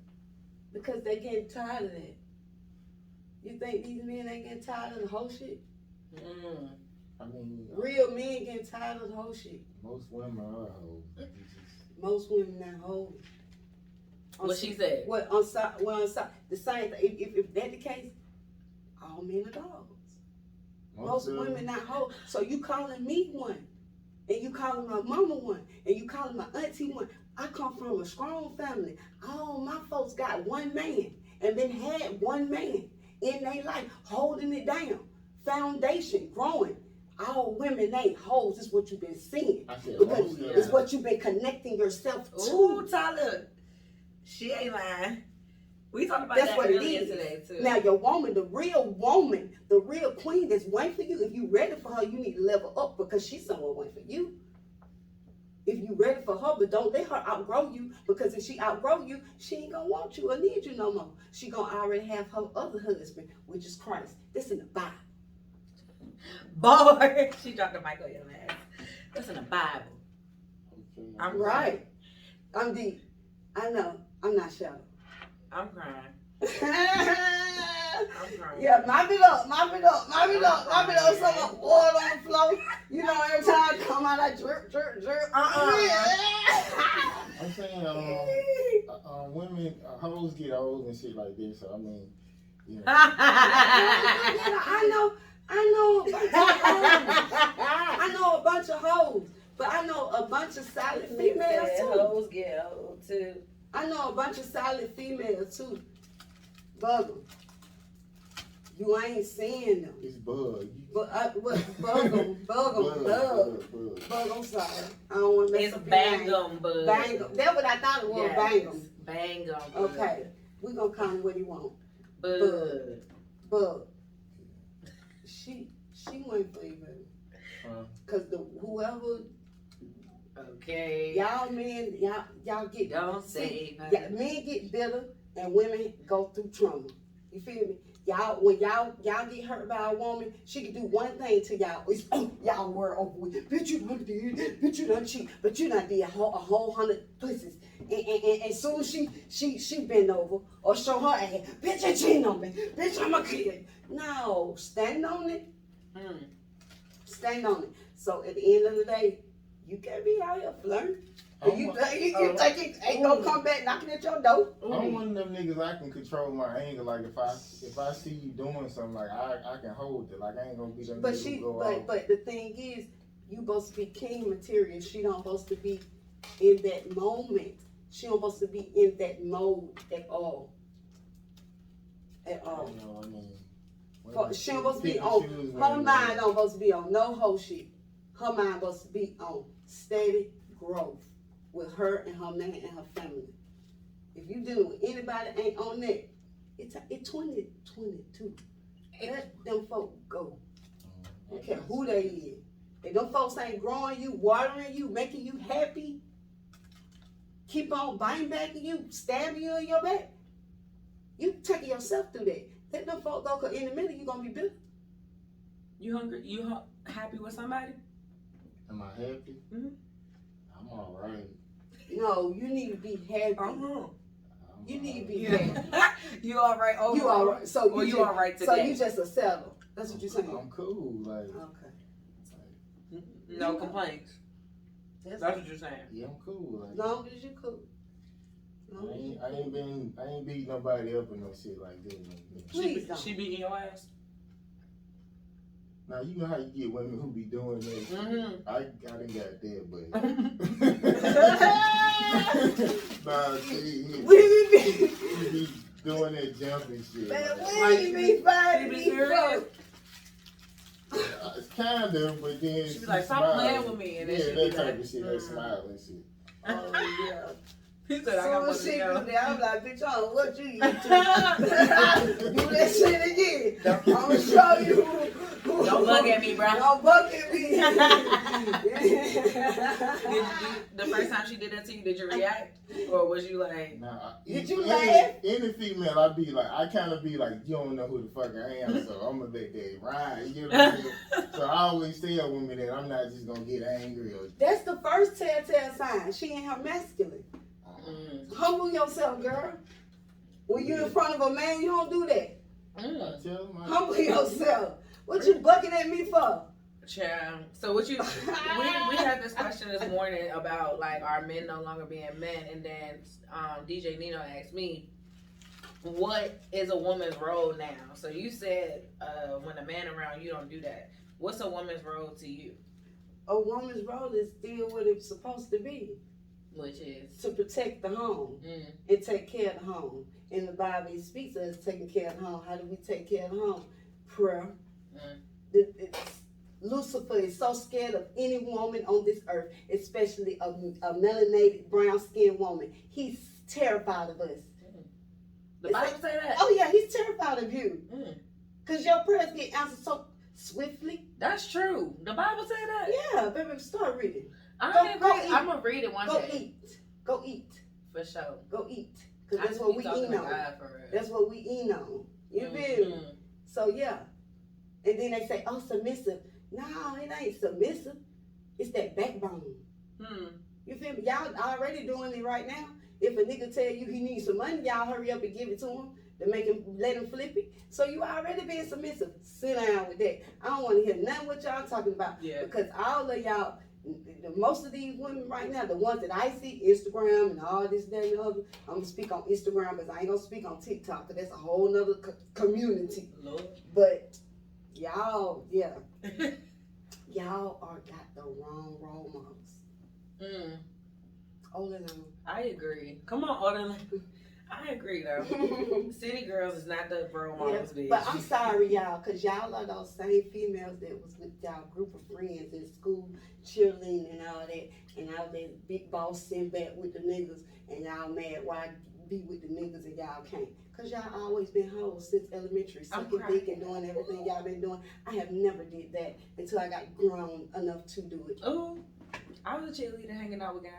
Because they getting tired of that. You think these men ain't getting tired of the whole shit? I mean, Real men getting tired of the whole shit. most women are hoes. Most women not hoes. What she said. On the same thing. If that's the case, all men are dogs. Most women not hoes. So you calling me one, and you calling my mama one, and you calling my auntie one. I come from a strong family. All my folks got one man, and then had one man in their life, holding it down. Foundation, growing. All women ain't hoes. It's what you've been seeing. Because it's what you've been connecting yourself to. Ooh, Tyler. She ain't lying. We talked about That's that what it earlier is. Today, too. Now, your woman, the real queen that's waiting for you, if you ready for her, you need to level up because she's someone waiting for you. If you ready for her, but don't let her outgrow you, because if she outgrow you, she ain't gonna want you or need you no more. She gonna already have her other husband, which is Christ. This in the Bible. Boy, she dropped the mic on your ass. That's in the Bible. Okay. I'm right. I'm deep. I know. I'm not shallow. I'm crying. I'm crying. Yeah, mop it up. Some water on the floor. You know, every time I come out, I drip. I'm saying, women, hoes get old and shit like this. So I mean, I know a bunch of solid Niggas females said too. hoes get old too. I know a bunch of solid females too. Bug 'em. You ain't seeing them. It's Bug. But bug 'em. Bug 'em, sorry. I don't want to mess It's up your name. Bangem Bugg. Bangem. That's what I thought it was. Yes. Bangem. Bangem Bugg. Okay. We're going to call him what he want. Bug. Bug. She went for you, baby. Cause whoever Okay. y'all men, y'all get Don't say men get bitter and women go through trauma. You feel me? When y'all get hurt by a woman, she can do one thing to y'all. It's y'all were over with. Bitch, you done did. Bitch, you done cheat. But you done did a whole 100 pussies. And as soon as she bend over or show her ass, bitch, you cheating on me. Bitch, I'm a kid. No, stand on it. Stand on it. So at the end of the day, you can't be out here flirting. You think it ain't gonna come back knocking at your door? I'm one of them niggas. I can control my anger. Like if I see you doing something, like I can hold it. Like I ain't gonna be them niggas who go off. But the thing is, you supposed to be king material. She don't supposed to be in that moment. She don't supposed to be in that mode at all. At all. You know what I mean? She don't supposed to be on. Her mind don't supposed to be on no whole shit. Her mind supposed to be on steady growth with her and her man and her family. If you dealing with anybody that ain't on that, it's 2022. Let them folk go. I don't care who they is. If them folks ain't growing you, watering you, making you happy, keep on biting back at you, stabbing you in your back, you taking yourself through that. Let them folk go, because in a minute you're going to be bitter. You hungry? You happy with somebody? Am I happy? Mm-hmm. I'm alright. No, you need to be happy. You need to be happy. You all right? Oh, you all right. So you all right today? So you just a settle. That's what you're saying. I'm cool. Like okay. No complaints. That's what you're saying. Yeah, I'm cool. Like, long as you cool. I ain't beat nobody up or no shit like that. Please don't. She beating your ass? Now you know how you get women who be doing that. Mm-hmm. I done got that, but nah, she be doing that jumping shit. Man, Like, we be fighting these folks. It's kind of, but then she be like, stop playing with me, and then she that be type like, of shit, that smile and shit. Oh yeah. He said, I got one to go. I'm like, bitch, I don't know what you used to. Do that shit again. I'm gonna show you. Don't bug at me, bro. Don't bug at me. The first time she did that to you, did you react? Or was you like... Nah, did you laugh? Any female, I be like, I kind of be like, you don't know who the fuck I am, so I'm gonna let that ride. You know what I mean? So I always tell women that I'm not just gonna get angry. Or... That's the first telltale sign. She ain't her masculine. Humble yourself, girl. When you're in front of a man, you don't do that. Humble yourself. What you bucking at me for? Child. So what you we had this question this morning about like are men no longer being men, and then DJ Nino asked me, what is a woman's role now? So you said when a man around you don't do that. What's a woman's role to you? A woman's role is still what it's supposed to be. Which is? To protect the home and take care of the home. In the Bible, it speaks of us taking care of the home. How do we take care of the home? Prayer. Lucifer is so scared of any woman on this earth, especially a melanated, brown-skinned woman. He's terrified of us. The Bible say that? Oh, yeah, he's terrified of you. Because your prayers get answered so swiftly. That's true. The Bible say that? Yeah, baby, start reading. I'm gonna read it one day. Go eat. For sure. Go eat. Because that's what we eat on. That's what we eat on. You feel me? So yeah. And then they say, oh, submissive. No, it ain't submissive. It's that backbone. You feel me? Y'all already doing it right now. If a nigga tell you he needs some money, y'all hurry up and give it to him to let him flip it. So you already being submissive. Sit down with that. I don't want to hear nothing what y'all talking about. Yeah. Because all of y'all, most of these women right now, the ones that I see, Instagram and all this, that, and the other, I'm going to speak on Instagram because I ain't going to speak on TikTok because that's a whole nother community. Lord. But y'all, yeah. Y'all got the wrong role models. Older than I agree. Come on, Orlando. I agree though. City girls is not the role models, bitch. But I'm sorry, y'all, because y'all are those same females that was with y'all group of friends in school, cheerleading and all that, and all that big boss sitting back with the niggas, and y'all mad why I be with the niggas and y'all can't. Because y'all always been hoes since elementary, sucking dick and doing everything y'all been doing. I have never did that until I got grown enough to do it. Ooh, I was a cheerleader hanging out with guys.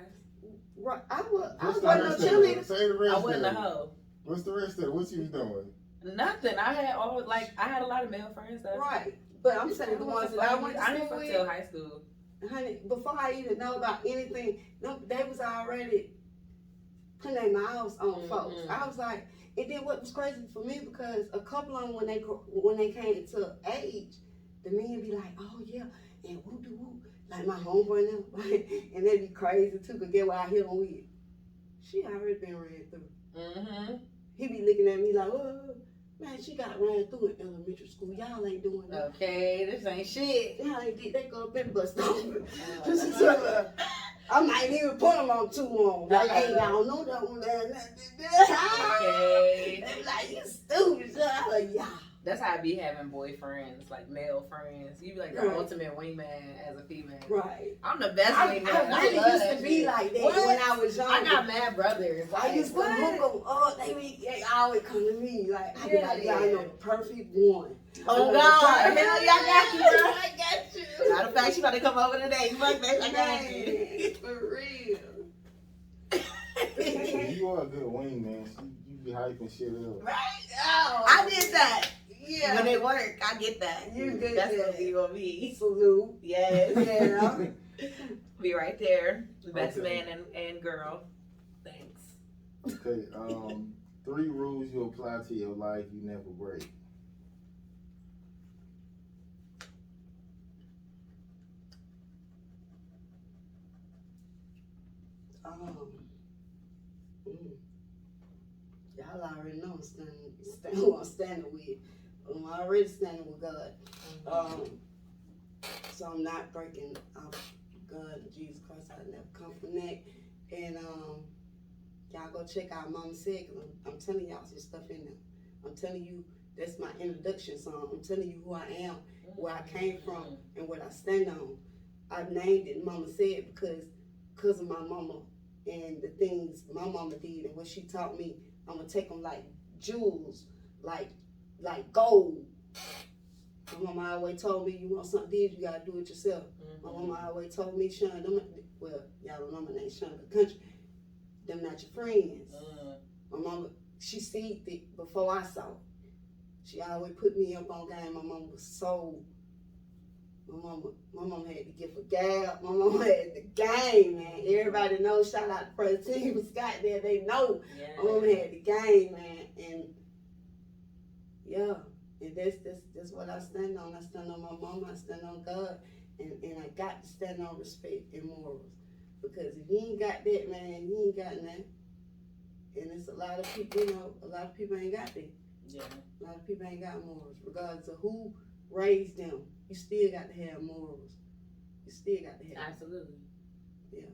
Right, I was What's one the of rest the of it? cheerleaders. Say the rest I of wasn't a it. hoe. What's the rest of it? What you was doing? Nothing. I had I had a lot of male friends though. Right, but I'm saying the ones that I went to I didn't school fuck till with, high school. honey, before I even know about anything, they was already putting their mouths on folks. I was like, and then what was crazy for me, because a couple of them, when they came to age, the men be like, oh yeah, and woo do woo, like my homeboy now, and they be crazy too, cause get what I hit them with. She already been ran through. He be looking at me like, oh, man, she got ran through in elementary school. Y'all ain't doing that. Okay, this ain't shit. Y'all ain't did that, go up and bust open. I might even put them on too long. Like, hey, y'all know that one there. Okay. They be like, you stupid. So I'm like, yeah. That's how I be having boyfriends, like male friends. You be like the Right. ultimate wingman as a female. Right. I'm the best I wingman. really love used that to be shit. like that What? when I was young. I got mad brothers. I used to What? hook them up. They always come to me. Like, I be like, y'all know the perfect one. Oh God, hell yeah, I got you, bro. I got you. Matter of fact, she about to come over today. Fuck that, I got you. For real. You are a good wingman. You be hyping shit up. Right? Oh, I did that. Yeah. When it work, I get that. You good. That's gonna be on me. Salute. Yes. Yeah. Be right there. Best Okay. man and girl. Thanks. Okay, 3 rules you apply to your life you never break. Y'all already know I'm standing with. I'm already standing with God. So I'm not breaking off God and Jesus Christ. I never come from that. And y'all go check out Mama Said, cause I'm telling y'all some stuff in there. I'm telling you, that's my introduction song. I'm telling you who I am, where I came from, and what I stand on. I named it Mama Said because of my mama and the things my mama did and what she taught me. I'm gonna take them like jewels, like gold. My mama always told me, you want something big, you gotta do it yourself. My mama always told me, Sean, well, y'all don't know my name, Sean, the country, them not your friends. My mama, she seen it before I saw it. She always put me up on game. My mama was so, my mama had the gift of gab. My mama had the game, man. Everybody knows, shout out to President T. Scott there, they know. Yeah. My mama had the game, man. And yeah, and that's what I stand on. I stand on my mama, I stand on God, and I got to stand on respect and morals. Because if you ain't got that, man, you ain't got nothing. And it's a lot of people, a lot of people ain't got that. Yeah. A lot of people ain't got morals. Regardless of who raised them, you still got to have morals. You still got to have. Absolutely. Yeah.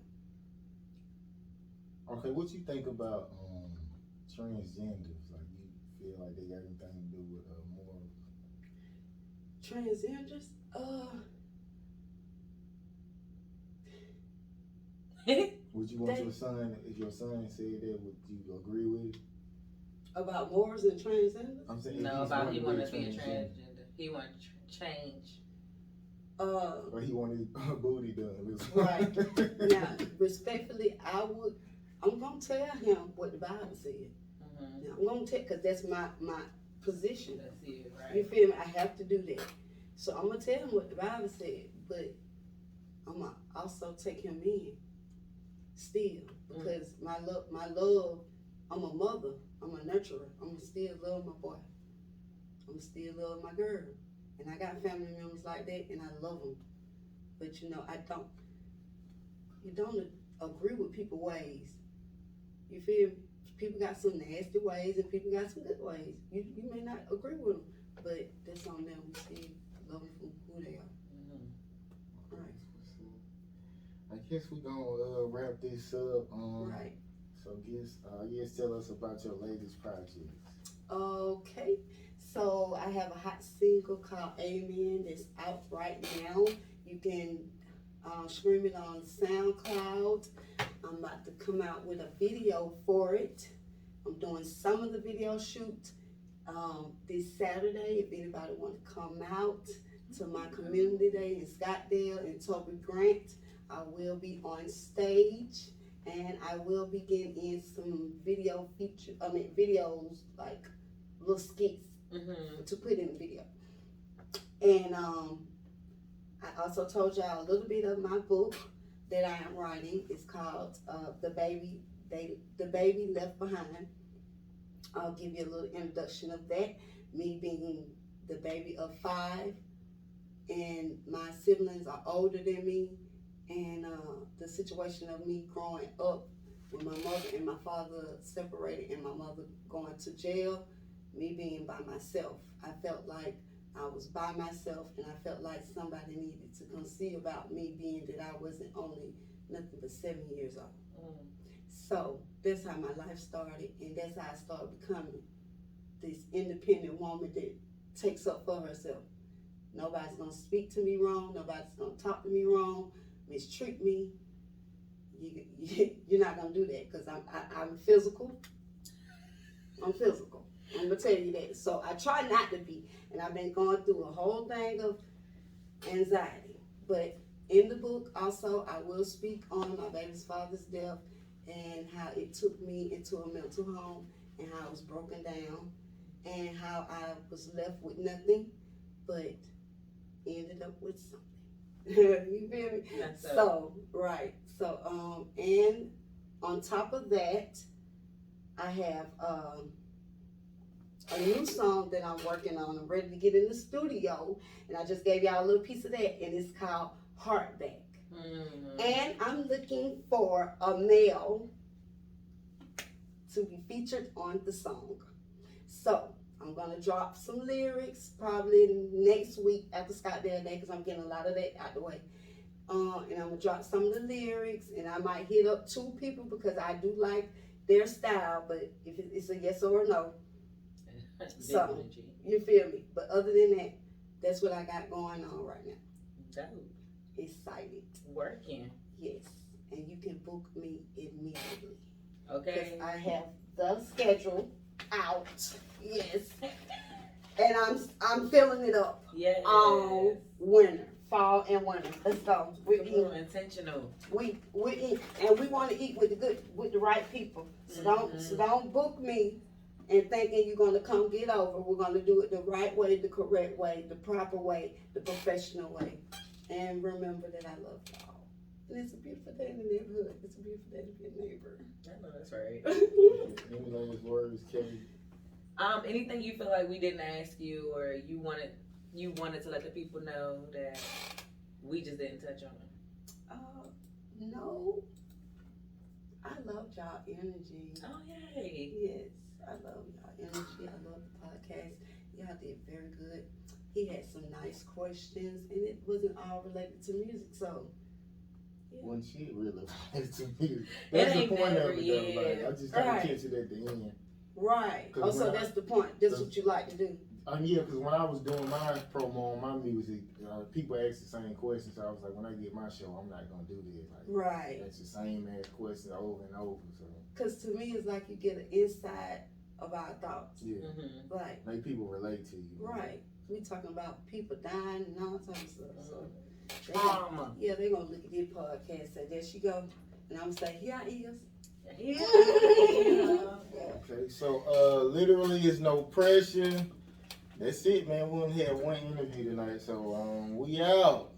Okay, what you think about transgenders? Like, you feel like they got anything to do with morals? Transgenders? Would you want your son, if your son said that, would you agree with it? About morals and transgenders? I'm saying No, if about he wanted to be a transgender. transgender. He wanted to change. Or he wanted a booty done. Right. Now, respectfully, I'm going to tell him what the Bible said. Now, I'm going to tell, because that's my position. That's it, right? You feel me? I have to do that. So I'm going to tell him what the Bible said, but I'm going to also take him in still, because my love, I'm a mother, I'm a nurturer. I'm going to still love my boy. I'm going to still love my girl. And I got family members like that, and I love them. But you don't agree with people's ways. You feel me? People got some nasty ways, and people got some good ways. You may not agree with them, but that's on them. We still love them for who they are. I guess we're gonna wrap this up. Right. So guess tell us about your latest project. Okay. So I have a hot single called Amen that's out right now. You can stream it on SoundCloud. I'm about to come out with a video for it. I'm doing some of the video shoot this Saturday. If anybody want to come out to my community day in Scottsdale and Toby Grant, I will be on stage and I will be getting in some videos like little skits to put in the video. And I also told y'all a little bit of my book that I am writing. It's called The Baby Left Behind. I'll give you a little introduction of that. Me being the baby of 5, and my siblings are older than me, and the situation of me growing up with my mother and my father separated and my mother going to jail, me being by myself. I felt like I was by myself, and I felt like somebody needed to come see about me, being that I wasn't only nothing but 7 years old. So that's how my life started, and that's how I started becoming this independent woman that takes up for herself. Nobody's gonna speak to me wrong. Nobody's gonna talk to me wrong, mistreat me. You're not gonna do that, because I'm physical. I'm physical. I'm gonna tell you that. So I try not to be, and I've been going through a whole thing of anxiety. But in the book, also, I will speak on my baby's father's death and how it took me into a mental home, and how I was broken down, and how I was left with nothing, but ended up with something. You feel me? So, right. So, and on top of that, I have a new song that I'm working on. I'm ready to get in the studio, and I just gave y'all a little piece of that, and it's called Heartback. And I'm looking for a male to be featured on the song. So I'm gonna drop some lyrics probably next week after Scottsdale Day, because I'm getting a lot of that out the way. And I'm gonna drop some of the lyrics, and I might hit up 2 people because I do like their style, but if it's a yes or a no. So you feel me? But other than that, that's what I got going on right now. Dope. Excited. Working. Yes, and you can book me immediately. Okay. Because I have the schedule out. Yes. And I'm filling it up. Yes. All winter, fall and winter. Let's go. We're intentional. We eat, and we want to eat with the right people. So don't book me and thinking you're gonna come get over. We're gonna do it the right way, the correct way, the proper way, the professional way. And remember that I love y'all. And it's a beautiful day in the neighborhood. It's a beautiful day to be a neighbor. I know that's right. Any last words, Kelly? Anything you feel like we didn't ask you, or you wanted to let the people know that we just didn't touch on? No. I love y'all energy. Oh, yay. Yes, I love y'all energy. I love the podcast. Y'all did very good. He had some nice questions, and it wasn't all related to music, so. Yeah. When shit really related to music. That's the point of it, though. Like, I just gotta catch it at the end. Right. Oh, so that's the point. That's what you like to do. Yeah, because when I was doing my promo on my music, people asked the same questions. So I was like, when I get my show, I'm not gonna do this. Like, right. That's the same ass question over and over. So. Because to me, it's like you get an insight of our thoughts. Yeah. Like. Make people relate to you. Right. We talking about people dying and all types of stuff. So. They're gonna look at this podcast and say, there she go. And I'm gonna say, here I is. Okay, so literally it's no pressure. That's it, man. We only had one interview tonight, so we out.